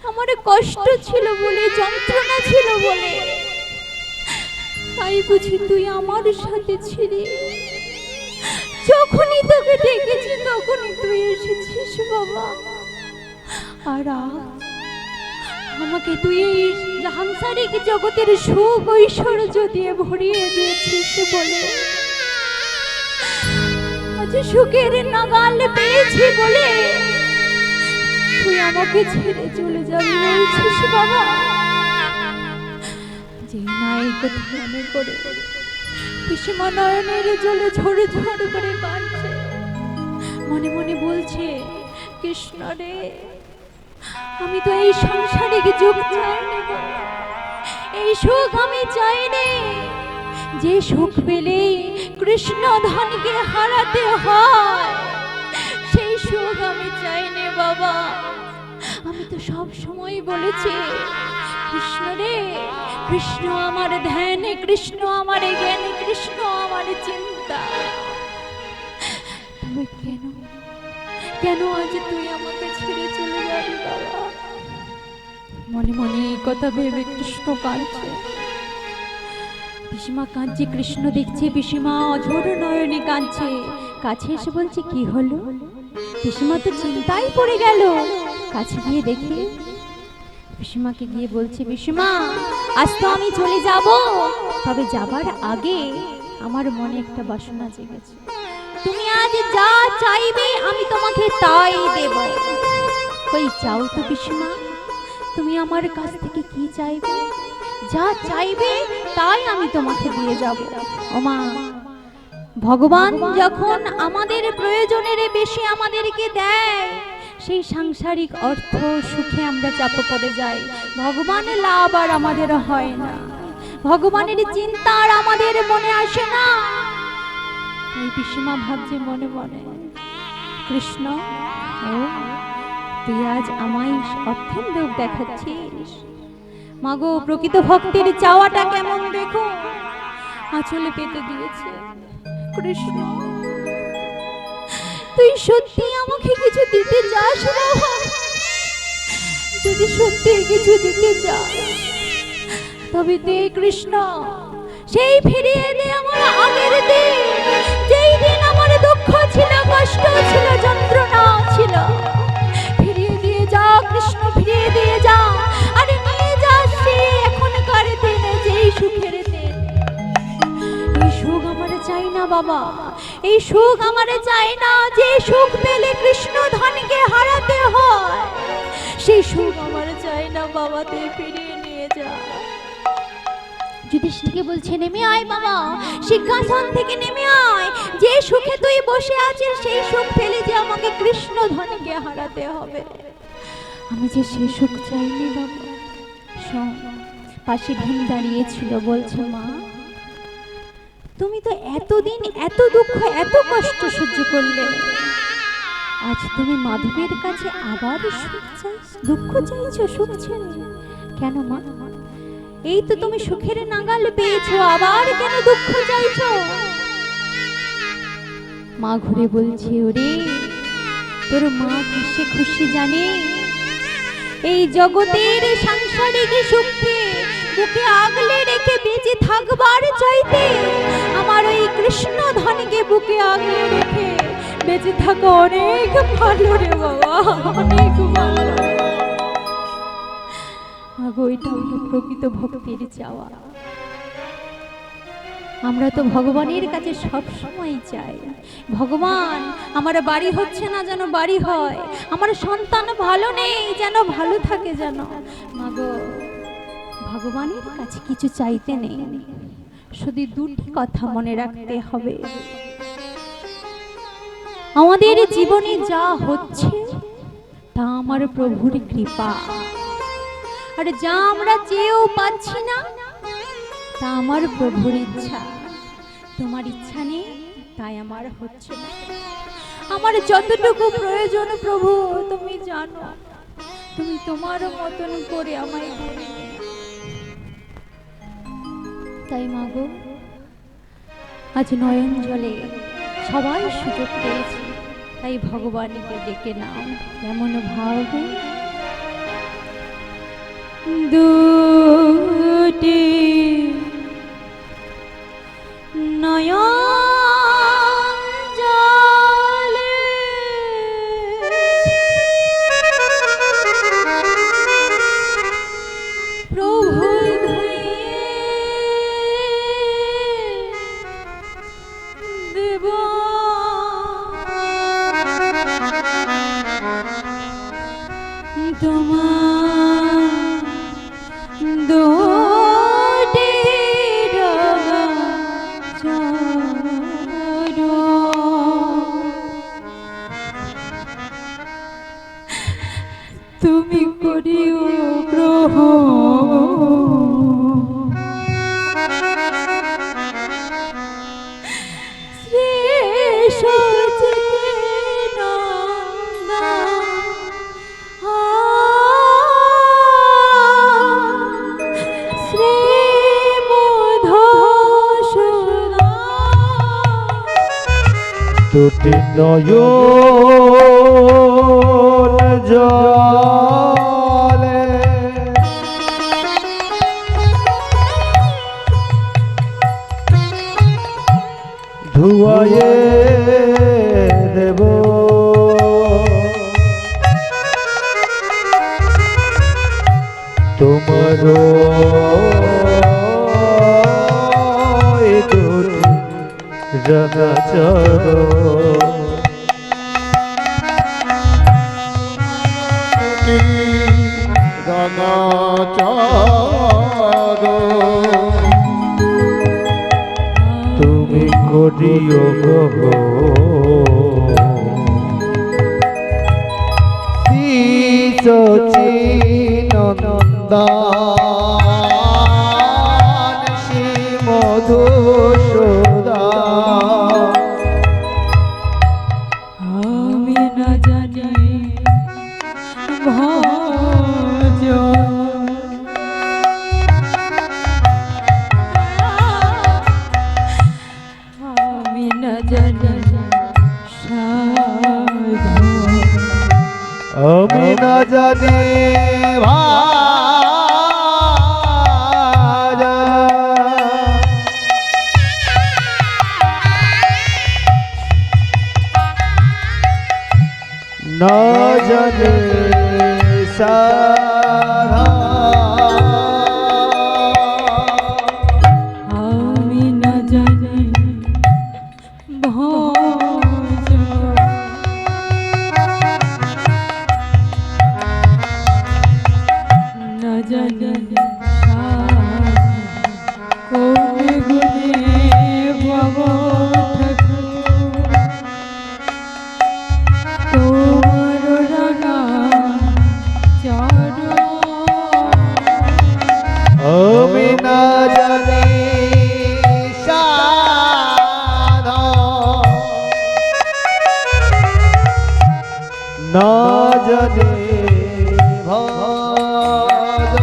আমার কষ্ট ছিল বলে, যন্ত্রণা ছিল বলে, তাই বুঝি তুই আমার সাথে ছিলি। যখনই তোকে ডেকেছি তখনই তুই এসেছিস বাবা। আর আজ আমাকে তুই এই সাংসারিক জগতের সুখ ঐশ্বর্য দিয়ে ভরিয়ে দিয়েছিস বলে, আজ সুখের নাগাল পেয়েছি বলে তুই আমাকে ছেড়ে চলে যাবি বলছিস বাবা। যে নাই কথা মনে করে পিসিমা নয়নের জলে ঝরে ঝরে করে কাঁদছে, মনে মনে বলছে, কৃষ্ণ রে আমি তো এই সংসারিক যুগ চাইনি, এই সুখ আমি চাইনি। যে সুখ পেলে কৃষ্ণ ধনকে হারাতে হয়, সেই সুখ আমি চাইনি বাবা। আমি তো সব সময় বলেছি, কৃষ্ণ রে, কৃষ্ণ আমার ধ্যান, কৃষ্ণ আমার জ্ঞান, কৃষ্ণ আমার চিন্তা। তবে কেন কেন আজ তুই আমাকে ছেড়ে চলে যাবি বাবা? মনে মনে এই কথা ভেবে কৃষ্ণ কাঁদছে। পিসিমা কাঁদছে, কৃষ্ণ দেখছে পিসিমা অঝোর নয়নে কাঁদছে। কাছে এসে বলছে, কি হলো? পিসিমা তো চিন্তায় পড়ে গেল। কাছে গিয়ে দেখে পিসিমাকে গিয়ে বলছে, পিসিমা আজ তো আমি চলে যাব, তবে যাবার আগে আমার মনে একটা বাসনা জেগেছে। তুমি আজ যা চাইবে আমি তোমাকে তাই দেব। কই চাও তো পিসিমা, তুমি আমার কাছ থেকে কি চাইবে? যা চাইবে তাই আমি তোমাকে দিয়ে যাব। ওমা, ভগবান যখন আমাদের প্রয়োজনের বেশি আমাদেরকে দেয়, সেই সাংসারিক অর্থ সুখে আমরা চাপ পড়ে যাই। ভগবানের লাভ আর আমাদের হয় না, ভগবানের চিন্তা আর আমাদের মনে আসে না। এই পিসিমা ভাবছে মনে মনে, কৃষ্ণ ও তুই আজ আমায় অর্থের লোভ দেখাচ্ছিস। মাগো, প্রকৃত ভক্তের চাওয়াটা কেমন দেখো, আঁচলে পেতে দিয়েছে। কৃষ্ণ, তুই সত্যি আমাকে কিছু দিতে চাস বাবা? যদি সত্যি কিছু দিতে চাস তবে দে কৃষ্ণ, সেই ফিরিয়ে দে আমার আগের দিন, যেই দিন আমার দুঃখ ছিল, কষ্ট ছিল, যন্ত্রণা ছিল। ফিরিয়ে দিয়ে যা কৃষ্ণ, ফিরিয়ে দিয়ে যা। আর নিয়ে যা সেই এখনকার দিনে যেই সুখের দিন। এই সুখ আমার চাই না বাবা, এই সুখ আমার চাই না। যে সুখ পেলে কৃষ্ণ ধনকে হারাতে হয়, সেই সুখ আমার চাই না বাবা, তুই ফিরিয়ে নিয়ে যা। যুধিষ্ঠিরকে বলছে, নেমে আয় বাবা, সিংহাসন থেকে নেমে আয়। যে সুখে তুই বসে আছিস সেই সুখ পেলে যে আমাকে কৃষ্ণ ধনকে হারাতে হবে, আমি যে সেই সুখ চাইনি বাবা। শোন, পাশে ভীম দাঁড়িয়েছিল, বলছে, মা তুমি তো এতদিন এত দুঃখ এত কষ্ট সহ্য করলে, আজ তুমি মাধবের কাছে আবার সুখ চাইছ, দুঃখ চাইছো, সুখ ছেড়ে কেন মা? এই তো তুমি সুখের নাগাল পেয়েছো, আবার কেন দুঃখ চাইছো? মা ঘুরে বলছে, ওরে তোর মা কিসে খুশি জানে? এই জগতের সাংসারিক সুখে বুকে আগলে রেখে বেঁচে থাকবার চাইতে আমার ওই কৃষ্ণ ধনকে বুকে আগলে রেখে বেঁচে থাকা অনেক ভালো রে বাবা, অনেক ভালো। আগো, এটা হলো প্রকৃত ভক্তির চাওয়া। আমরা তো ভগবানের কাছে সব সময় চাই, ভগবান আমার বাড়ি হচ্ছে না যেন বাড়ি হয়, আমার সন্তান ভালো নেই যেন ভালো থাকে যেন। মাগো, ভগবানের কাছে কিছু চাইতে নেই, শুধু দুটি কথা মনে রাখতে হবে। আমাদের জীবনে যা হচ্ছে তা আমার প্রভুর কৃপা, আর যা আমরা চেয়েও পাচ্ছি না তা আমার প্রভুর ইচ্ছা। তোমার ইচ্ছা নেই তাই আমার হচ্ছে না। আমার যতটুকু প্রয়োজন প্রভু তুমি জানো, তুমি তোমার মতন করে আমায় দিয়ে নিও। তাই মাগো, আজ নয়ন জলে সবাই সুযোগ পেয়েছে, তাই ভগবানকে ডেকে নাও। কেমন ভাবে দুটি নয়ন জলে প্রভু দেব তোমার দুটি তুমি করিও গ্রহণ, শ্রী সচিদানন্দ শ্রী মধুসূদন। দুটি নয়ন জলে ধুয়ায়ে দেব তোমার রাঙা চরণ। রাঙা চরণ তুমি করিও সচিনন্দন শ্রী মধুসূদন। আমি না জানি আমি না জানি ভাজা না জানি সারা আমি না জানি ভজ না জানি কোন গুণে ভব ঠাকুর তোমার রাঙা চরণ আমি না জানি সাধা না জানি ভজ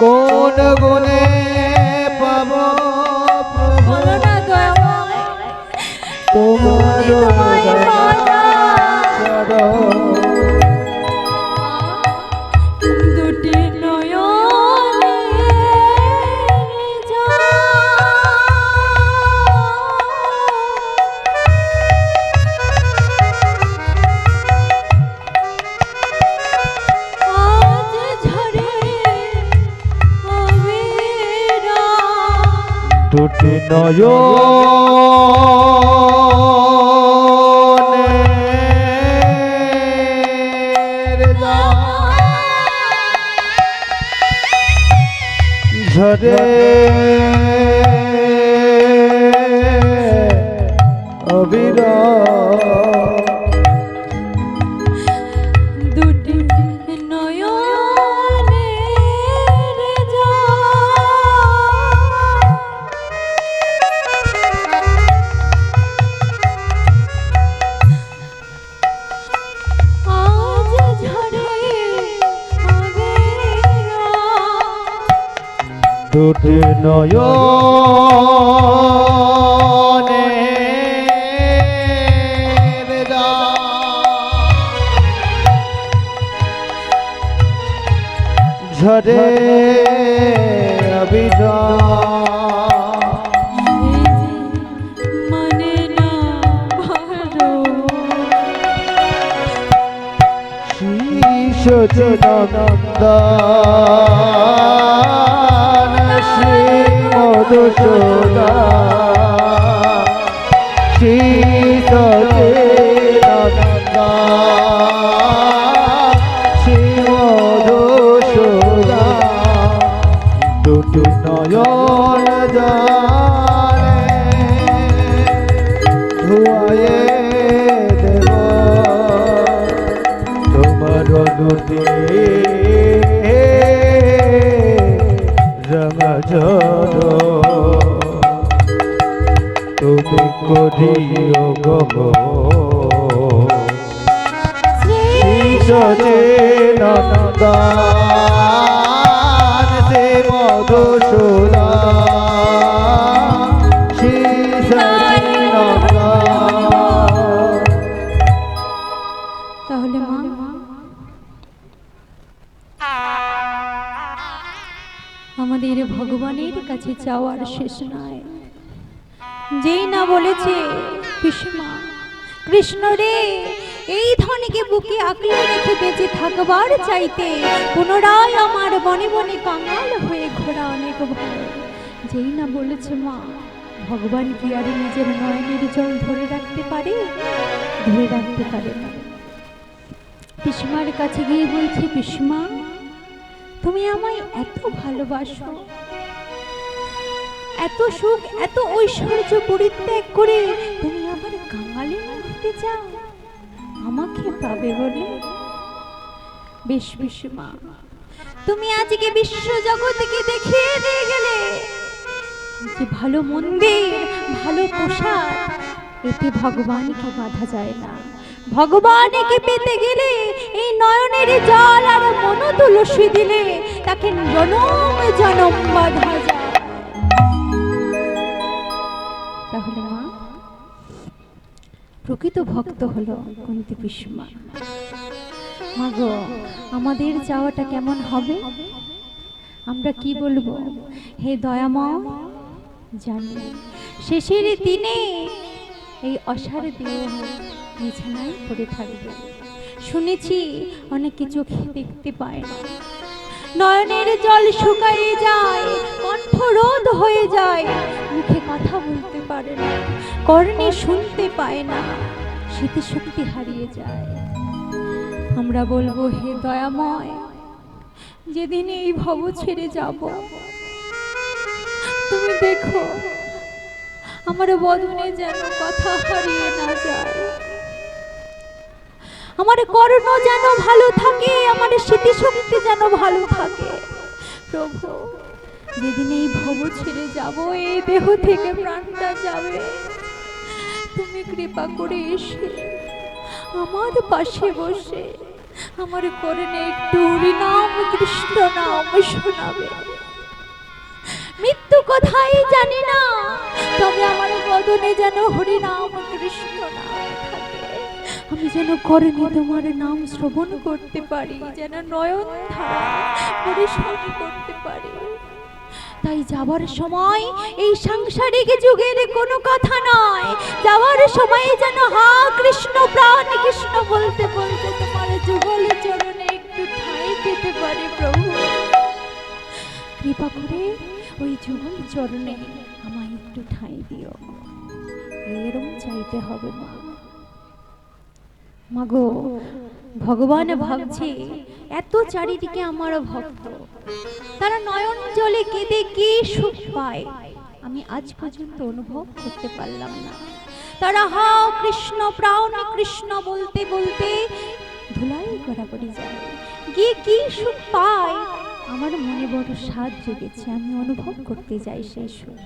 কোন গুণে পাব প্রভু বলো না দয়াময় তোমার তোমায় পাওয়া চরণ দুটি নয়নে আজ ঝরে আবিরা দুটি নয়নের ঝরে অবিরা দুটি নয়নের আজ ঝরে আবিরা দুটি নয়নের ঝরে অবিরা মানে না ভালো সচিদানন্দান শ্রী মধুসূদন শ্রী সচিদানন্দান শ্রী মধুসূদন দুটি নয়ন জানে ধুয়ায়ে দেব তোমার দুটি রঙ তুমি করিও গহ শ্রী সচিদানন্দান শ্রী মধুসূদন শ্রী সচিদানন্দান। তাহলে মা আমাদের ভগবানের কাছে চাওয়ার শেষ নাই। যেই না বলেছে পিসমা কৃষ্ণ রে এই ধনকে বুকে আঁকলে রেখে বেঁচে থাকবার চাইতে পুনরায় আমার বনে বনে কাঙাল হয়ে ঘোরা অনেক ভালো। যেই না বলেছে মা ভগবান কি আর নিজের নয়নের জল ধরে রাখতে পারে? ধরে রাখতে পারে না। পিসমার কাছে গিয়ে বলছে পিসমা তুমি আমায় এত ভালোবাসো, এত সুখ এত ঐশ্বর্য পরিত্যাগ করে তুমি আমার কাঙালি হতে চাও, আমাকে পাবে বলে? বেশ পিসমা তুমি আজকে বিশ্ব জগৎকে দেখিয়ে দিয়ে গেলে যে ভালো মন্দির ভালো পোশাক এতে ভগবানকে বাধা যায় না। ভগবানকে পেতে গেলে এই নয়নের জল আর মন তুলসী দিলে তাকে জনম জনম বাধা যায়। তাহলে মা প্রকৃত ভক্ত হলো কুন্তী পিসমা। মাগো, আমাদের চাওয়াটা কেমন হবে? আমরা কি বলবো? হে দয়াময়, জানি শেষের দিনে এই অসারে দেহ বিছানায় পড়ে থাকবে। শুনেছি অনেকে চোখে দেখতে পায় না, নয়নের জল শুকায়ে যায়, কণ্ঠ রোধ হয়ে যায়, মুখে কথা বলতে পারে না, কর্ণে শুনতে পায় না, স্মৃতিশক্তি হারিয়ে যায়। আমরা বলবো, হে দয়াময়, যেদিন এই ভব ছেড়ে যাব, তুমি দেখো আমার বদনে যেন কথা হারিয়ে না যায়, আমার কর্ণ যেন ভালো থাকে, আমার স্মৃতিশক্তি যেন ভালো থাকে। প্রভু, যেদিন এই ভব ছেড়ে যাব, এই দেহ থেকে প্রাণটা যাবে, তুমি কৃপা করে এসে আমার পাশে বসে আমার কর্ণে একটু হরিনাম কৃষ্ণ নাম শোনাবে। মৃত্যু কোথায় জানি না, তবে আমার বদনে যেন হরিনাম কৃষ্ণ নাম থাকে, আমি যেন কর্ণে তোমার নাম শ্রবণ করতে পারি, যেন নয়ন ধারা পরিশোধ করতে পারি। তাই যাবার সময় এই সাংসারিক যুগের কোনো কথা নয়, যাওয়ার সময় যেন হা কৃষ্ণ প্রাণ কৃষ্ণ বলতে বলতে তোমার যুগল চরণে একটু ঠাঁই পেতে পারে। প্রভু, কৃপা করে ওই যুগল চরণে আমায় একটু ঠাঁই দিও, এরম চাইতে হবে। মা, মাগো, ভগবান ভাবছে এত চারিদিকে আমার ভক্ত, তারা নয়ন জলে কেঁদে কি সুখ পায় আমি আজ পর্যন্ত অনুভব করতে পারলাম না। তারা হা কৃষ্ণ প্রাণ কৃষ্ণ বলতে বলতে ধুলাই গড়াগড়ি যায়, গিয়ে কি সুখ পায় আমার মনে বড় স্বাদ জেগেছে, আমি অনুভব করতে যাই সেই সুখ।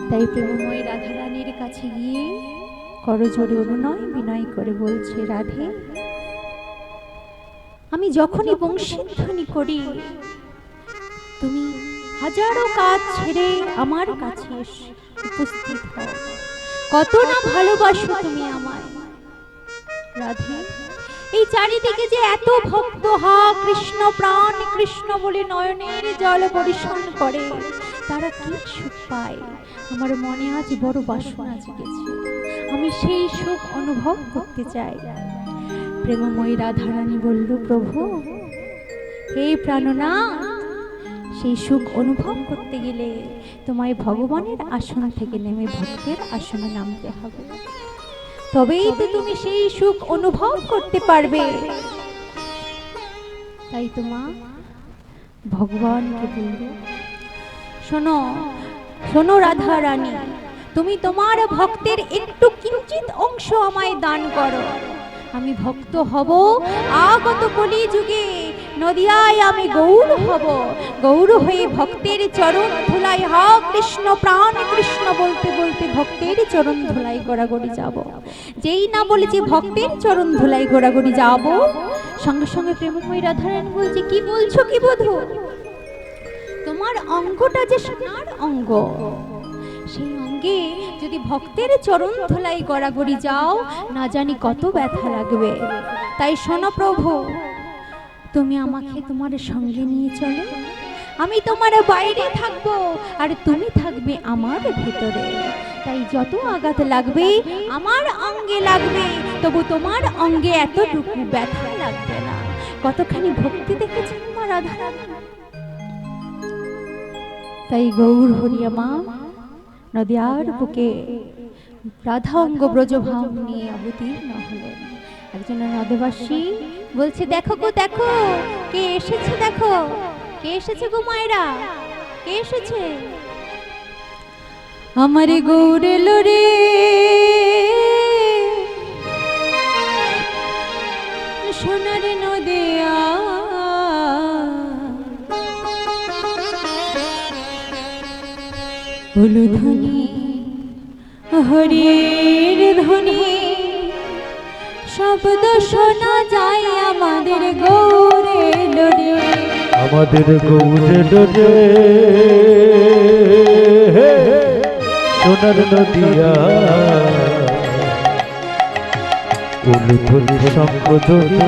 তাই প্রেমময় রাধারানীর কাছে গিয়ে করজোড়ে অনুনয় বিনয় করে বলছে, রাধে, আমি যখনই বংশীধ্বনি করি, তুমি হাজারো কাজ ছেড়ে আমার কাছে উপস্থিত হও, কত না ভালোবাসো তুমি আমায়। রাধে, এই চারিদিকে যে এত ভক্ত হা কৃষ্ণ প্রাণ কৃষ্ণ বলে নয়নের জল পরিশোধ করে, তারা কি সুখ পায় আমার মনে আজ বড় বাসনা জেগেছে, আমি সেই সুখ অনুভব করতে চাই। প্রেমময়ী রাধারানী বলল, প্রভু, হে প্রাণনাথ, সেই সুখ অনুভব করতে গেলে তোমায় ভগবানের আসন থেকে নেমে ভক্তের আসনে নামতে হবে, তবেই তো তুমি সেই সুখ অনুভব করতে পারবে। তাই তো মা ভগবানকে বলল, শোনো শোনো রাধা রানী, তুমি তোমার ভক্তের একটু কিঞ্চিত অংশ আমায় দান করো, আমি ভক্ত হব আগত কলি যুগে, নদিয়ায় আমি গৌর হব, গৌর হয়ে ভক্তের চরণ ধুলাই হা কৃষ্ণ প্রাণ কৃষ্ণ বলতে বলতে ভক্তের চরণ ধুলাই গোড়াগড়ি যাব। যেই না বলেছি ভক্তের চরণ ধুলাই গোড়াগড়ি যাব, সঙ্গে সঙ্গে প্রেমময়ী রাধারানী বলছে, কি বলছো কি বধূ, তোমার অঙ্গটা যে সোনার অঙ্গ, সেই অঙ্গে যদি ভক্তের চরণ ধুলাই গড়াগড়ি যাও, না জানি কত ব্যথা লাগবে। তাই শোনো প্রভু, তুমি আমাকে তোমার সঙ্গে নিয়ে চলো, আমি তোমার বাইরে থাকবো আর তুমি থাকবে আমার ভেতরে। তাই যত আঘাত লাগবে আমার অঙ্গে লাগবে, তবু তোমার অঙ্গে এতটুকু ব্যথা লাগবে না। কতখানি ভক্তি দেখেছেন মা রাধারানী। তাই গৌর হরিয়া মা নদিয়ার বুকে রাধা অঙ্গ ব্রজভাব নিয়ে অবতীর্ণ হলেন। একজন নদবাসী বলছে, দেখো গো দেখো, কে এসেছে, দেখো কে এসেছে গো মায়েরা, কে এসেছে? আমার গৌর এলো রে, সোনার নদিয়া, বলো ধ্বনি হরির ধ্বনি, শব্দ শোনা যায় আমাদের গৌরে লোরে, আমাদের গৌরে লোরে, সোনার নদিয়া, উলুধ্বনি শঙ্খধ্বনি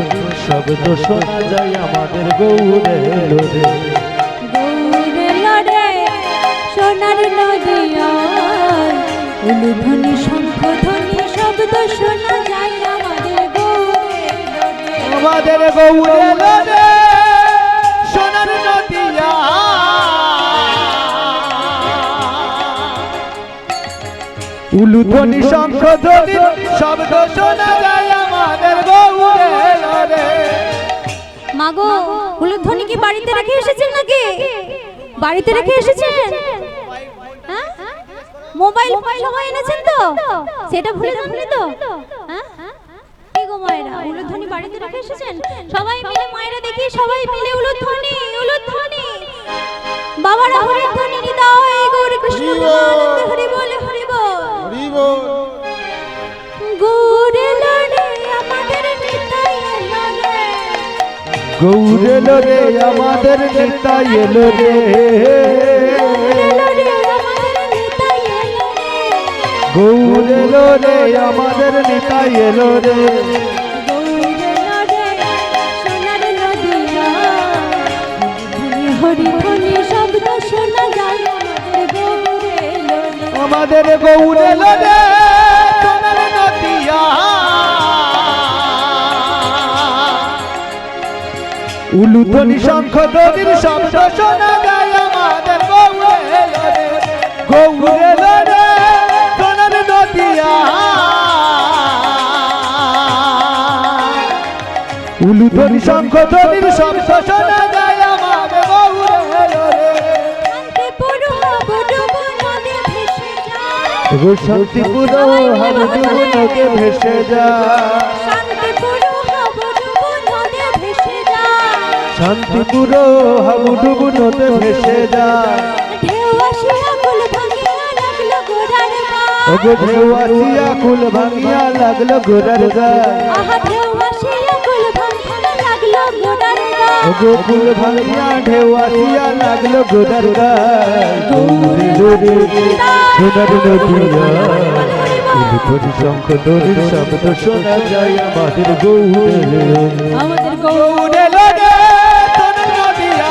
শব্দ শোনা যায় আমাদের গৌরে এলো রে। গৌরে লড়ে সোনার নদিয়ায় উলুধ্বনি শঙ্খধ্বনি শব্দ শোনা যায় আমাদের গৌরে লড়ে। আমাদের গৌরে এলো রে সোনার নদিয়া উলুধ্বনি শঙ্খধ্বনি শব্দ শোনা যায় আমাদের গৌরে এলো রে। মাগো উলুধ্বনি কি বাড়িতে রেখে এসেছেন নাকি? বাড়িতে রেখে এসেছেন? হ্যাঁ? মোবাইল সবাই এনেছেন তো? সেটা ভুলে যাননি তো? হ্যাঁ? এই গো মায়েরা, উলুধ্বনি বাড়িতে রেখে এসেছেন? সবাই মিলে মায়েরা দেখি, সবাই মিলে উলুধ্বনি, উলুধ্বনি। বাবারা হরির ধ্বনি নিতাই গৌর কৃষ্ণ প্রেমানন্দে হরি বল, হরি বল। গৌরে লড়ে আমাদের নিতাই এলো রে। গৌরে এলো রে আমাদের নিতাই এলো রে। গৌরে এলো রে আমাদের নিতাই এলো রে। আমাদের গৌরে এলো রে সোনার নদিয়া উলুধ্বনি শঙ্খধ্বনির শব্দ শোনা যায় আমাদের গৌরে এলো রে। গৌরে এলো রে সোনার নদিয়া উলুধ্বনি শঙ্খধ্বনির শব্দ শোনা যায় আমাদের গৌরে এলো রে। গো শান্তিপুর হাবুডুবু নদে ভেসে যা। শান্তিপুর হাবুডুবু নদে ভেসে যা। ওগো ঢেউ আসিয়া কুল ভাঙিয়া লাগলো ঘোড়ার গায়। ওগো কুল ভাঙিয়া ঢেউ আসিয়া লাগলো ঘোড়ার গায়। গৌরে লোরে সোনার নদিয়া উলুধ্বনি শঙ্খধ্বনি শব্দ শোনা যায় আমাদের গৌরে। আমাদের গৌরে এলো রে সোনার নদিয়া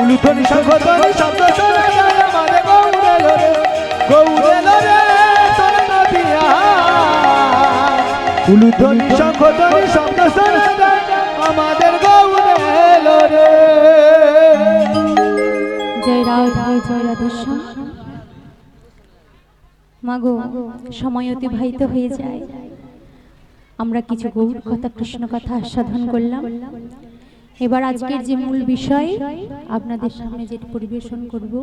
উলুধ্বনি শঙ্খধ্বনি শব্দ শোনা যায় আমাদের গৌরে এলো রে। গৌরে এলো রে সোনার নদিয়া উলুধ্বনি শঙ্খধ্বনি শব্দ শোনা যায় আমাদের গৌরে এলো রে। জয় রাধা জয় রাধেশ্যাম। মাগো সময় অতিবাহিত হয়ে যায়, আমরা কিছু গৌর কথা কৃষ্ণ কথা আস্বাদন করলাম। এবার আজকের যে মূল বিষয় আপনাদের সামনে যেটা পরিবেশন করব,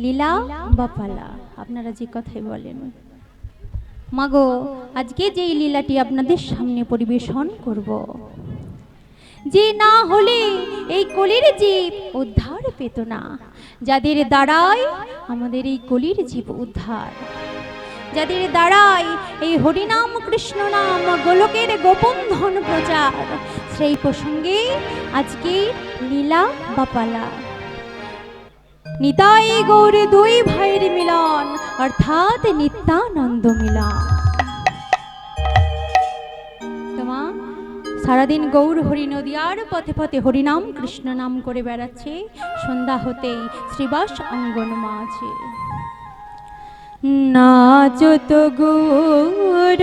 লীলা বা পালা, আপনারা যে কথাই বলেন। মাগো আজকে যে লীলাটি আপনাদের সামনে পরিবেশন করব, যে না হলে এই কলির জীব উদ্ধার পেত না, যাদের দ্বারাই আমাদের এই কলির জীব উদ্ধার, যাদের দ্বারাই এই হরিনাম কৃষ্ণ নাম গোলকের গোপন ধন প্রচার, সেই প্রসঙ্গে আজকে লীলা বা পালা। নিতাই গৌর দুই ভাইয়ের মিলন অর্থাৎ নিত্যানন্দ মিলন। তোমা সারাদিন গৌর হরি নদিয়ার পথে পথে হরিনাম কৃষ্ণ নাম করে বেড়াচ্ছে, সন্ধ্যা হতেই শ্রীবাস অঙ্গন মাঝে নাচত গৌর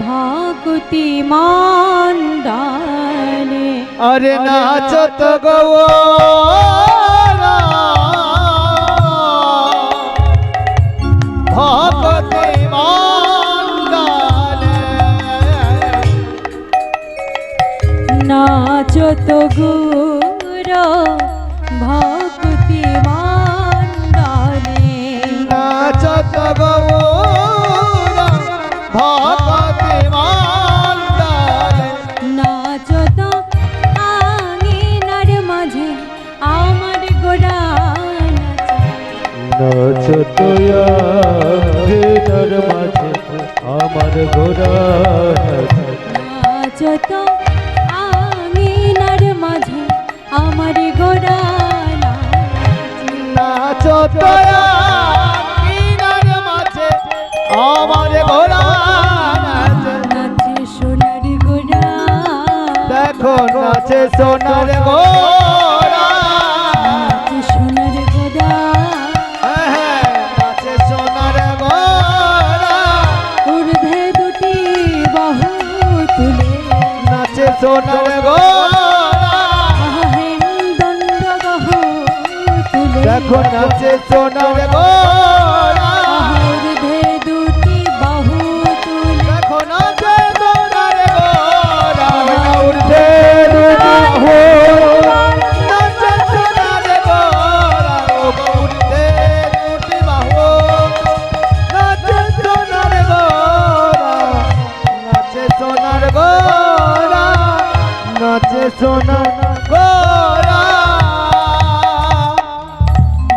ভাগতি মন্দালে। আরে নাচত গৌরা ভগতি মন্ডলে। নাচত গৌর ভাগতি মন্দালে। নাচত গৌরা ভগতি মন্ডলে। নাচত আঙিনার মাঝে আমার গোড়া নাচত আঙিনার মাঝে আমার গোরা। নাচত আঙিনার মাঝে আমার গোড়া নাচত আঙিনার মাঝে আমার ঘোড়া নাচে সোনার ঘোড়া নাচে সোনার ঘোড়া নাচে সোনার ঘোড়া ঊর্ধ্বে দুটি বাহু তুলে নাচে সোনার ঘোড়া দণ্ড বাহু তুলে দেখো নাচে সোনার ঘোড়া ঊর্ধ্বে দুটি বাহু তুলে দেখো নাচে সোনার ঘোড়া উঠে দুটি নাচে সোনার ঘোড়া উঠে দুটি বাহু নাচে সোনার ঘোড়া নাচে সোনার ঘোড়া নাচে সোনার ঘোড়া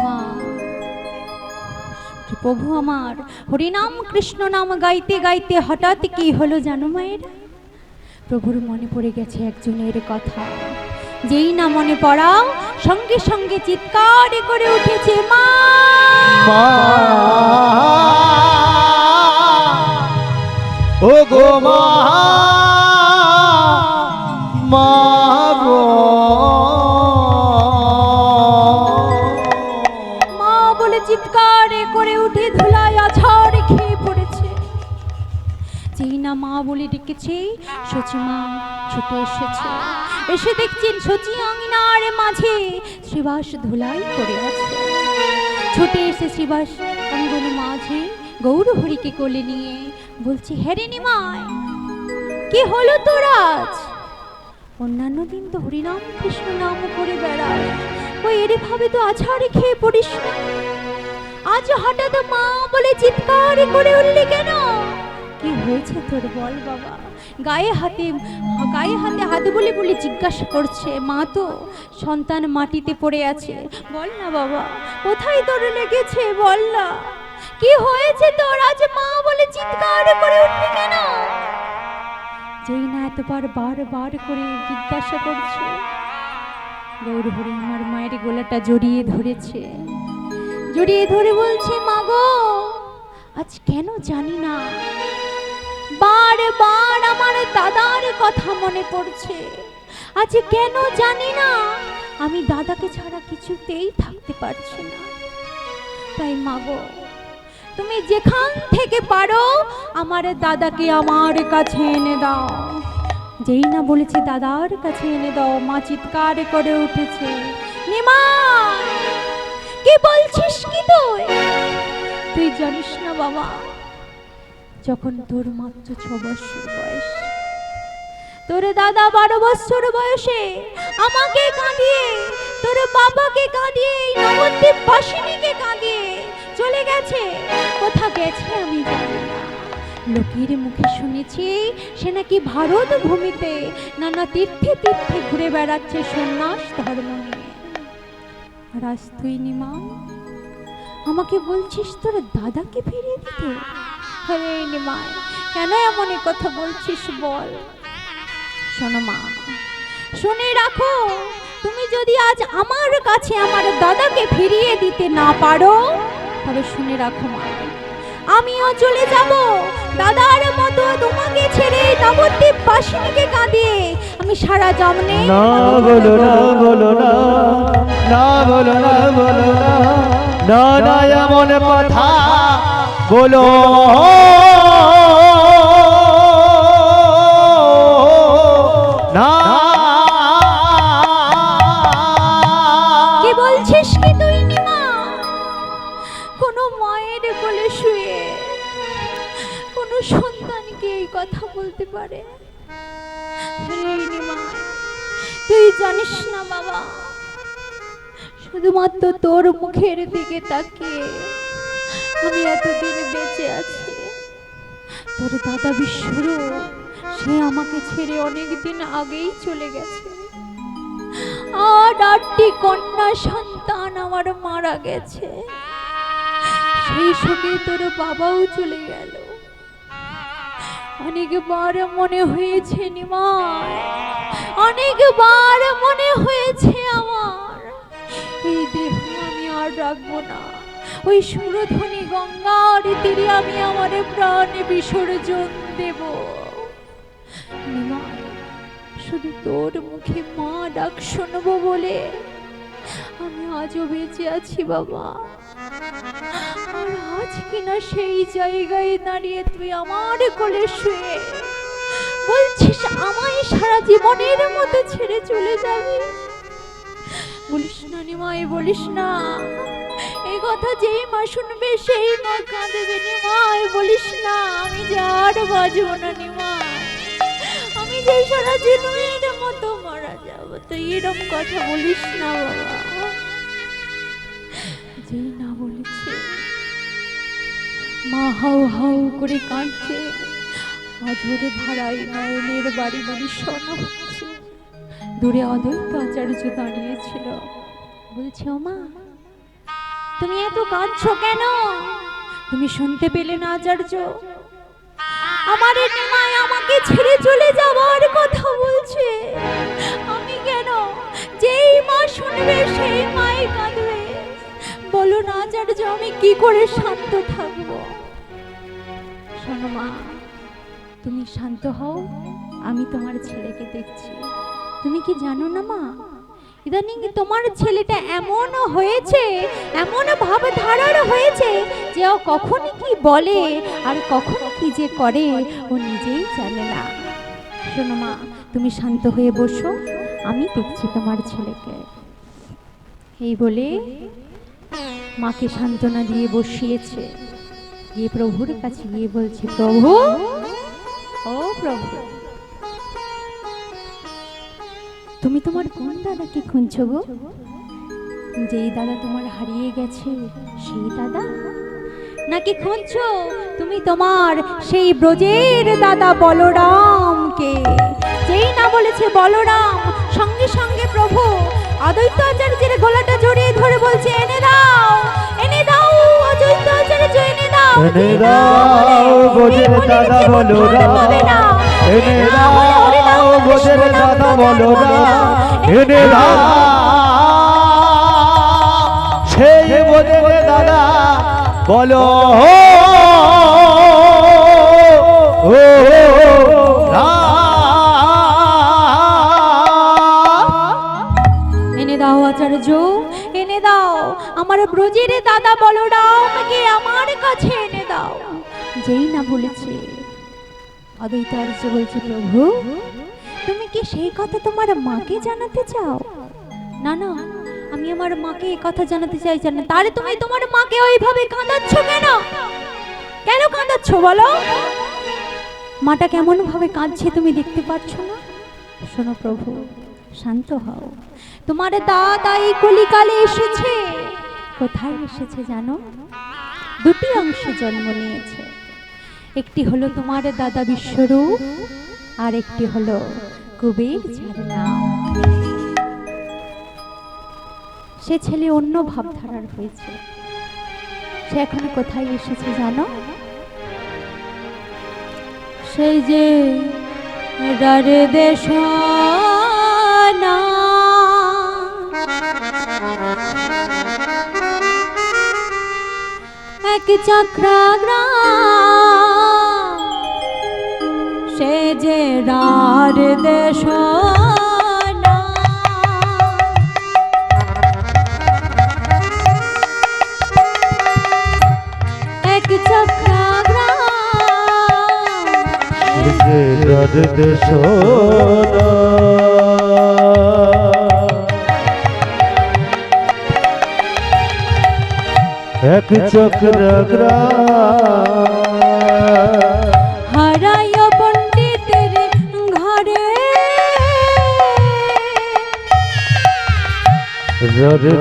মা, প্রভু আমার হরিনাম কৃষ্ণ নাম গাইতে গাইতে হঠাৎ কি হলো জানো মায়ের? প্রভুর মনে পড়ে গেছে একজনের কথা, যেই না মনে পড়া সঙ্গে সঙ্গে চিৎকার করে উঠেছে মা। মা ও গো মা মা গো মা বলে চিৎকার করে উঠে ধুলায় আছাড় খেয়ে পড়েছে। যেই না মা বলে ডেকেছে সচি মা ছুটে এসেছে, এসে দেখছেন সচি আঙিনার মাঝে শ্রীবাস ধুলাই করে আছে। ছুটে এসে শ্রীবাস অঙ্গন মাঝে গৌরহরিকে কোলে নিয়ে বলছে, হেরে নিমায় কি হলো তোর আজ? অন্যান্য দিন তো হরিনাম কৃষ্ণ নাম করে বেড়াস, ওই এর ভাবে তো আছাড়ে খেয়ে পড়িস না, আজ হঠাৎ মা বলে চিৎকার করে উঠলি কেন? কি হয়েছে তোর বল বাবা? গায়ে হাতে হাত বলে বলে জিজ্ঞাসা করছে। মা তো সন্তান মাটিতে পড়ে আছে, বল না বাবা কোথায় তোর লেগেছে, বল না কি হয়েছে তোর? আজ মা বলে চিৎকার করে উঠলি কেন? যেই না এতবার বার করে জিজ্ঞাসা করছে, গৌরহরি আমার মায়ের গলাটা জড়িয়ে ধরেছে, জড়িয়ে ধরে বলছে, মা গো আজ কেন জানি না বারবার আমার দাদার কথা মনে পড়ছে, আজ কেন জানি না আমি দাদাকে ছাড়া কিছুতেই থাকতে পারছি না। তাই মা গো তুমি যেখান থেকে পারো আমার দাদাকে আমার কাছে এনে দাও। যেই না বলেছে দাদার কাছে এনে দাও, মা চিৎকার করে উঠেছে, নিমা কি বলছিস কি তুই? তুই জানিস না বাবা, যখন তোর মাত্র 6 বছর বয়স, তোর দাদা 12 বছর বয়সে আমাকে কাঁদিয়ে, তোর বাবাকে কাঁদিয়ে, নবদ্বীপ বাসিনীকে কাঁদিয়ে চলে গেছে। কোথা গেছে আমি জানি না, লোকের মুখে শুনেছি সে নাকি ভারত ভূমিতে নানা তীর্থে তীর্থে ঘুরে বেড়াচ্ছে সন্ন্যাস ধর্ম নিয়ে। আর আজ তুই নিমা আমাকে বলছিস তোর দাদাকে ফিরিয়ে দিতে? আরে নিমাই কেন এমন কথা বলছিস বল? শোনো মা, শুনে রাখো, তুমি যদি আজ আমার কাছে আমার দাদাকে ফিরিয়ে দিতে না পারো, তবে শুনে রাখো মা, আমিও চলে যাব দাদার মতো তোমাকে ছেড়ে নবদ্বীপ বাসিনীকে কাঁদিয়ে আমি সারা জন্মে। না বলো না বলো না, না বলো না বলো না, না না এমন কথা বলো না। কি বলছিস কি তুই নিমা? কোন মায়ের কোলে শুয়ে কোন সন্তানকে এই কথা বলতে পারে? নিমা তুই জানিস না বাবা, শুধুমাত্র তোর মুখের দিকে তাকিয়ে আমি এতদিন বেঁচে আছি। তোর দাদা বিশ্বরূপ সে আমাকে ছেড়ে অনেকদিন আগেই চলে গেছে, আর 8টি কন্যা সন্তান আমার মারা গেছে। সেই সঙ্গে তোর বাবাও চলে গেল। অনেকবার মনে হয়েছে নিমাই, অনেকবার মনে হয়েছে আমার এই দেহ আমি আর রাখবো না, ওই সুরধ্বনি গঙ্গার তীরে আমি আমার প্রাণ বিসর্জন দেব। নিমাই শুধু তোর মুখে মা ডাক শুনবো বলে আমি আজও বেঁচে আছি বাবা। আর আজ কিনা সেই জায়গায় দাঁড়িয়ে তুই আমার কোলে শুয়ে বলছিস আমায় সারা জীবনের মতো ছেড়ে চলে যাবে। বলিস না নিমাই, বলিস না। এই কথা যেই মা শুনবে সেই মা কাঁদবে নিমাই, বলিস না। আমি যে আর বাঁচবো না নিমাই, আমি যে সারা জীবনের মতো মারা যাবো। তো এরকম কথা বলিস না বাবা। যেই না বলেছে মা হাউ হাউ করে কাঁদছে, আজর ধারায় নয়নের বাড়ি বাড়ি শোনা হচ্ছে। দূরে অদ্বৈত আচার্য দাঁড়িয়েছিল, বলছে ও মা তুমি এত কাঁদছো কেন? তুমি শুনতে পেলে না আচার্য? আমার নিমাই আমাকে ছেড়ে চলে যাওয়ার কথা বলছে। আমি কেন? যেই মা শুনবে সেই মাই কাঁদবে। বলো না আচার্য আমি কি করে শান্ত থাকবো? শোনো মা, তুমি শান্ত হও, আমি তোমার ছেলেকে দেখছি। তুমি কি জানো না মা, ইদানিং তোমার ছেলেটা এমন হয়েছে, এমন ভাব ধারণ হয়েছে যে ও কখন কি বলে আর কখন কি যে করে ও নিজেই জানে না। শোনো মা, তুমি শান্ত হয়ে বসো, আমি দেখছি তোমার ছেলেকে। এই বলে মাকে সান্ত্বনা দিয়ে বসিয়েছে। গিয়ে প্রভুর কাছে গিয়ে বলছে, প্রভু ও প্রভু, তুমি তোমার কোন দাদাকে খুঁজছো গো? যেই দাদা তোমার হারিয়ে গেছে সেই দাদা, নাকি খুঁজছো তুমি তোমার সেই ব্রজের দাদা বলরামকে? যেই না বলেছে বলরাম, সঙ্গে সঙ্গে প্রভু অদ্বৈত আচার্যের গলাটা জড়িয়ে ধরে বলছে, এনে দাও, এনে দাও অদ্বৈত আচার্য, এনে দাও, এনে দাও ব্রজের দাদা বলরাম, এনে দাও ব্রজের দাদা বলরাম, এনে দাও সেই ব্রজের দাদা বলো এনে দাও আচার্য, এনে দাও আমার ব্রজের দাদা বলরামকে আমার কাছে এনে দাও। যেই না বলেছে অদ্বৈত আচার্য বলছে, প্রভু তুমি কি সেই কথা তোমার মাকে জানাতে চাও? না না, আমি আমার মাকে এই কথা জানাতে চাইছি না। তাহলে তুমি তোমার মাকে ওইভাবে কাঁদাচ্ছ কেন? কেন কাঁদাচ্ছ বলো? মাটা কেমন ভাবে কাঁদছে তুমি দেখতে পাচ্ছ না? শোনো প্রভু, শান্ত হও। তোমার দাদা এই কলিকালে এসেছে। কোথায় এসেছে জানো? দুটি অংশে জন্ম নিয়েছে। একটি হলো তোমার দাদা বিশ্বরূপ, আর একটি হলো কুবের যার নাম। সে ছেলে অন্য ভাবধারার হয়েছে। সে এখন কোথায় এসেছে জানো? সেই যে রারে দেশ না, এক চাকরা গ্রাম, সে যে রার দেশ না, এক চাকরা গ্রাম, দেশ এক চক্র হারায় পণ্ডিতের ঘরে,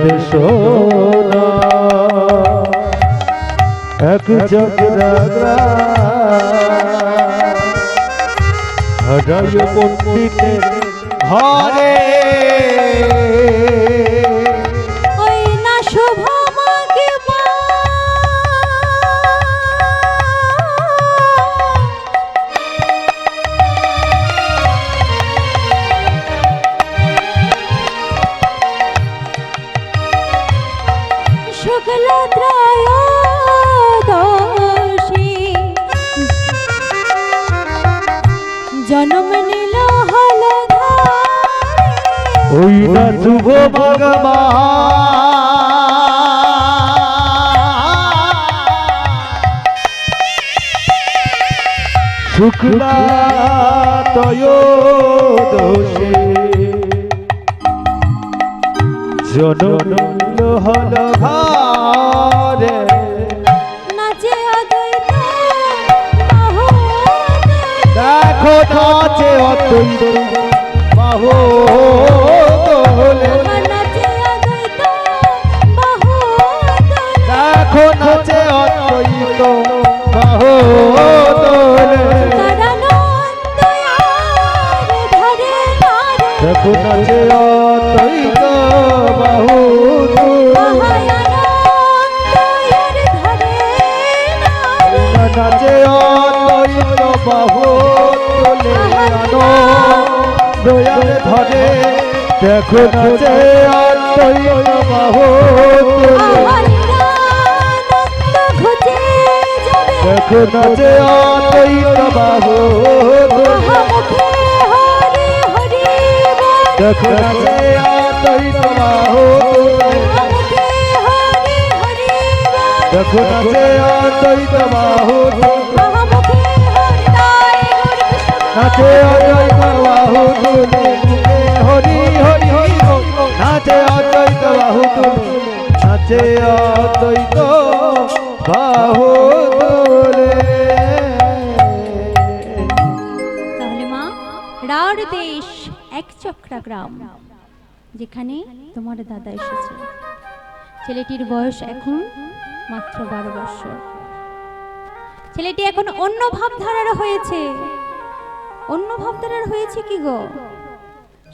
দেশ এক চক্র হারায় পণ্ডিতের ঘরে ওই না শোভা মাকে মা, শুক্লা ত্রয়োদশী জন্ম নিল হলধা, ওই না শুভ মাগমা শুক্লা ত্রয়োদশে জনন হল ঘরে নাচে অদ্বৈত মহোদয়। দেখো নাচে অদ্বৈত বাহুদোলে নাচে অদ্বৈত মহোদয়। দেখো নাচে অদ্বৈত বাহুদোলে কারানন্দ আর ধরে নারে। দেখো নাচে অদ্বৈত বাহুদোলে মহায়ানন্দ আর ধরে নারে। নাচে অদ্বৈত বাহুদোলে দয়াল ধরে দেখো নাচে অদ্বৈত বাহুদোলে আনন্দ ঘুচে যাবে। দেখো নাচে অদ্বৈত বাহুদোলে মহামুখে হরি হরি বল। দেখো নাচে অদ্বৈত বাহুদোলে মহামুখে হরি হরি বল। দেখো নাচে অদ্বৈত বাহুদোলে মহামুখে হরি তাই গৌর কৃষ্ণ। নাচে অদ্বৈত বাহুদোলে মুখে হরি হরি হরি বল। নাচে অদ্বৈত বাহুদোলে নাচে অদ্বৈত বাহুদোলে তাহলে মা রার দেশ এক চক্রা গ্রাম যেখানে তোমার দাদা এসেছে। ছেলেটির বয়স এখন মাত্র 12 বছর। ছেলেটি এখন অন্য ভাবধারার হয়েছে। অন্য ভাবধারার হয়েছে কি গো?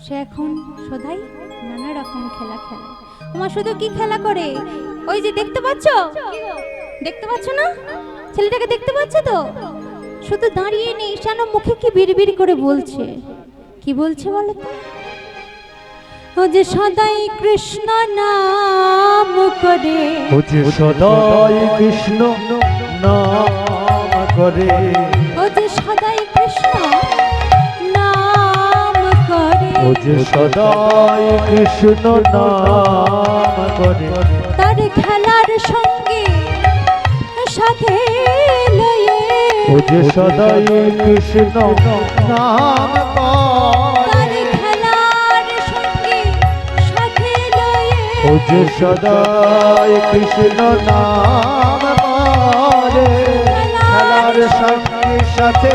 সে এখন সদাই নানা রকম খেলা খেলে। তোমার শুধু কি খেলা করে? ওই যে দেখতে পাচ্ছ, দেখতে পাচ্ছ না ছেলেটাকে? দেখতে পাচ্ছ তো? শুধু দাঁড়িয়ে নেই, যেন মুখে কি বিড়বিড় করে বলছে। কি বলছে বলো তো? ও যে সদাই কৃষ্ণ নাম করে। ও যে সদাই কৃষ্ণ নাম করে ও যে সদাই কৃষ্ণ নাম করে। ও যে সদাই কৃষ্ণ নাম করে তার খেলার সঙ্গে সাথে লয়ে। ও যে সদাই কৃষ্ণ নাম তার করে খেলার সঙ্গে সাথে লয়ে। ও যে সদাই কৃষ্ণ নাম করে খেলার সঙ্গে সাথে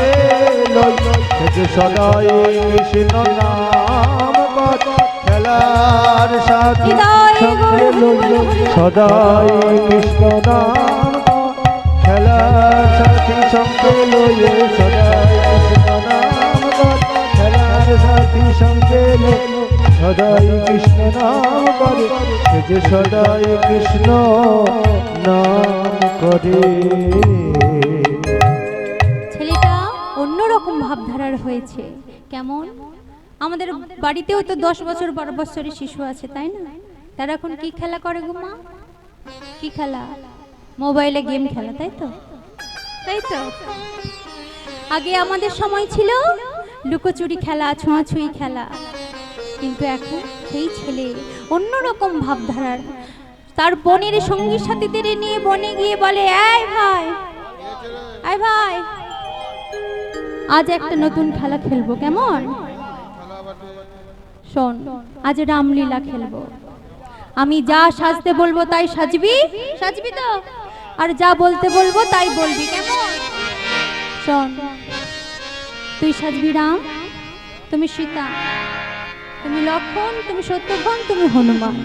লই ও যে সদাই কৃষ্ণ নাম করে খেলার সাথে সঙ্গে লই সদাই কৃষ্ণ নাম করে খেলার সাথী সঙ্গে লই সদাই কৃষ্ণ নাম করে খেলার সাথী সঙ্গে লই সদাই কৃষ্ণ নাম করে সে যে সদাই কৃষ্ণ নাম করে ছেলেটা অন্যরকম ভাবধারার হয়েছে। কেমন? আমাদের বাড়িতেও তো 10 বছর 12 বছরের শিশু আছে, তাই না? তারা এখন কি খেলা করে গো মা? কি খেলা? মোবাইলে গেম খেলা, তাই তো? তাই তো আগে আমাদের সময় ছিল লুকোচুরি খেলা, ছোঁয়াছুঁয়ি খেলা। কিন্তু এখন সেই ছেলে অন্যরকম ভাবধারার। তার বোনের সঙ্গী সাথীদের নিয়ে বনে গিয়ে বলে, এই ভাই, এই ভাই, আজ একটা নতুন খেলা খেলবো, কেমন? শোন, আজ রামলীলা খেলবো। আমি যা সাজতে বলবো তাই সাজবি, সাজবি তো? আর যা বলতে বলবো তাই বলবি, কেমন? শোন, তুই সাজবি রাম, তুমি সীতা, তুমি লক্ষ্মণ, তুমি শত্রুঘ্ন, তুমি হনুমান,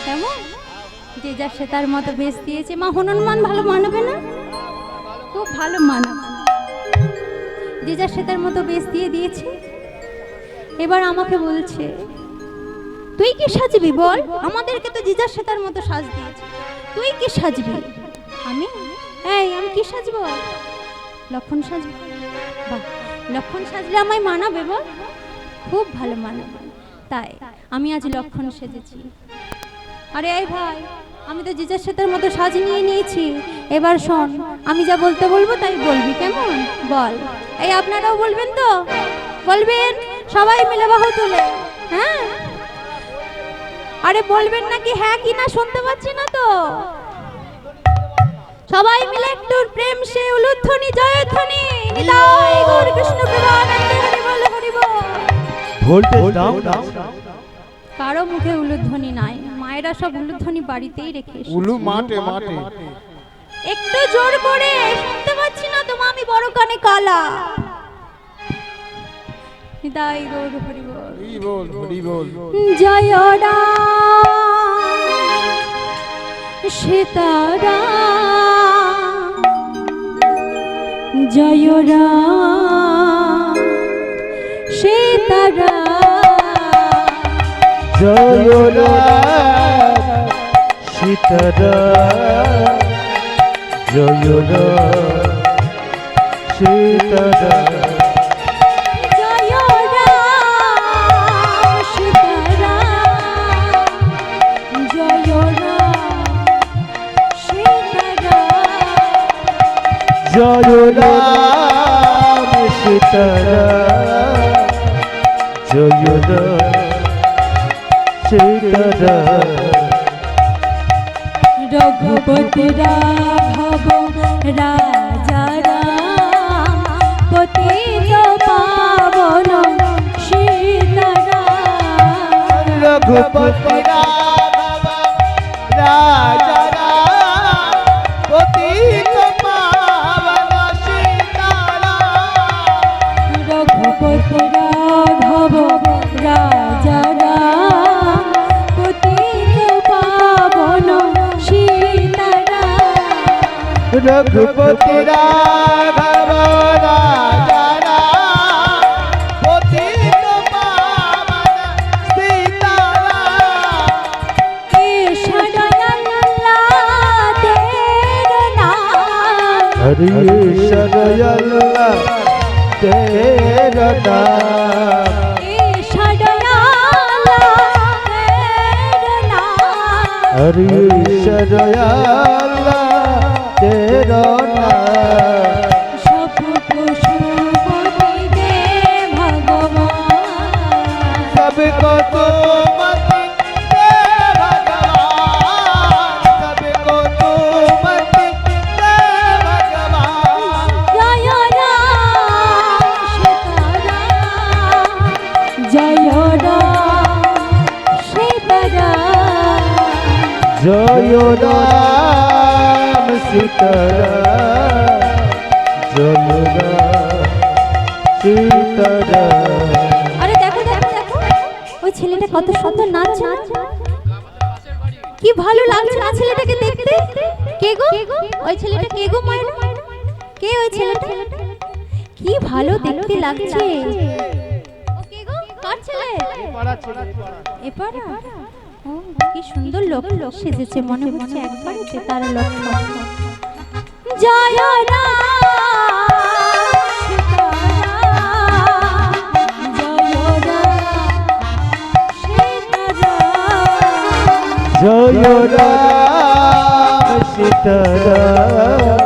কেমন? যে যা সে তার মতো বেশ দিয়েছে। মা হনুমান ভালো মানবে না? খুব ভালো মানবে। যে যা সে তার মতো বেশ দিয়ে দিয়েছে। এবার আমাকে বলছে, তুই কি সাজবি বল? আমাদেরকে তো যে যা সে তার মতো সাজ দিয়েছে, তুই কি সাজবি? আমি আমি কি সাজবো? লক্ষ্মণ সাজবো। বাহ, লক্ষ্মণ সাজলে আমায় মানাবে বল? খুব ভালো মানাবে। তাই আমি আজ লক্ষ্মণ সেজেছি। আরে এই ভাই, আমি তো যে যার সাথে মতো সাজ নিয়ে নিয়েছি। এবার শোন, আমি যা বলতে বলবো তাই বলবি, কেমন? বল। এই আপনারাও বলবেন তো? বলবেন? সবাই মিলে বাহু তুলে। হ্যাঁ, আরে বলবেন নাকি হ্যাঁ কি না শুনতে পাচ্ছি না তো। সবাই মিলে একটু প্রেম সে উলুধ্বনি জয়ধ্বনি নিতাই গৌর কৃষ্ণ প্রেমানন্দে হরি বল হরি বল। ভোল্টেজ দাও না। কারো মুখে উলুধ্বনি নাই, মায়েরা সব উলুধ্বনি বাড়িতেই রেখে এসেছে। উলু মাঠে মাঠে। একটু জোর করে শুনতে পাচ্ছি না তো, আমি বড় কানে কালা। নিতাই গৌর হরি বল হরি বল হরি বল। জয় রাম সীতারাম, জয় রাম সীতারাম, জয় রাম সীতারাম, জয় রাম সীতারাম, জয় রাম সীতারাম, জয় রাম সীতারাম, জয় রাম সীতারাম, জয় রাম সীতারাম। রঘুপতি রাঘব রাজা রাম, পতিত পাবন সীতারাম, রঘুপতি রাঘব রাজা রাম, পতিত পাবন সীতারাম। রঘুপতি রাঘব রাজা রাম, পতিত পাবন সীতারাম, রঘুপতি রাঘব রাজা রাম, পতিত পাবন সীতারাম। हरे अल्लाह तेरा नाम, हरे अल्लाह तेरा नाम। सबको तो मति दे भगवान, सबको तो मति दे भगवान। जय राम सीताराम, जय राम सीताराम, जय राम सीताराम, जय राम सीताराम। আরে দেখো দেখো দেখো, ওই ছেলেটা কত সুন্দর নাচছে না? কি ভালো লাগছে না ছেলেটাকে দেখতে। কে গো ওই ছেলেটা? কে গো মায়ের? কে ওই ছেলেটা? কি ভালো দেখতে লাগছে। ও কে গো? কার ছেলে? এপাড়া। ও কি সুন্দর লোক সেজেছে, মনে হচ্ছে একবারই তার লোক। জয় রাম সীতারাম, জয় রাম সীতারাম, जय राम सीताराम,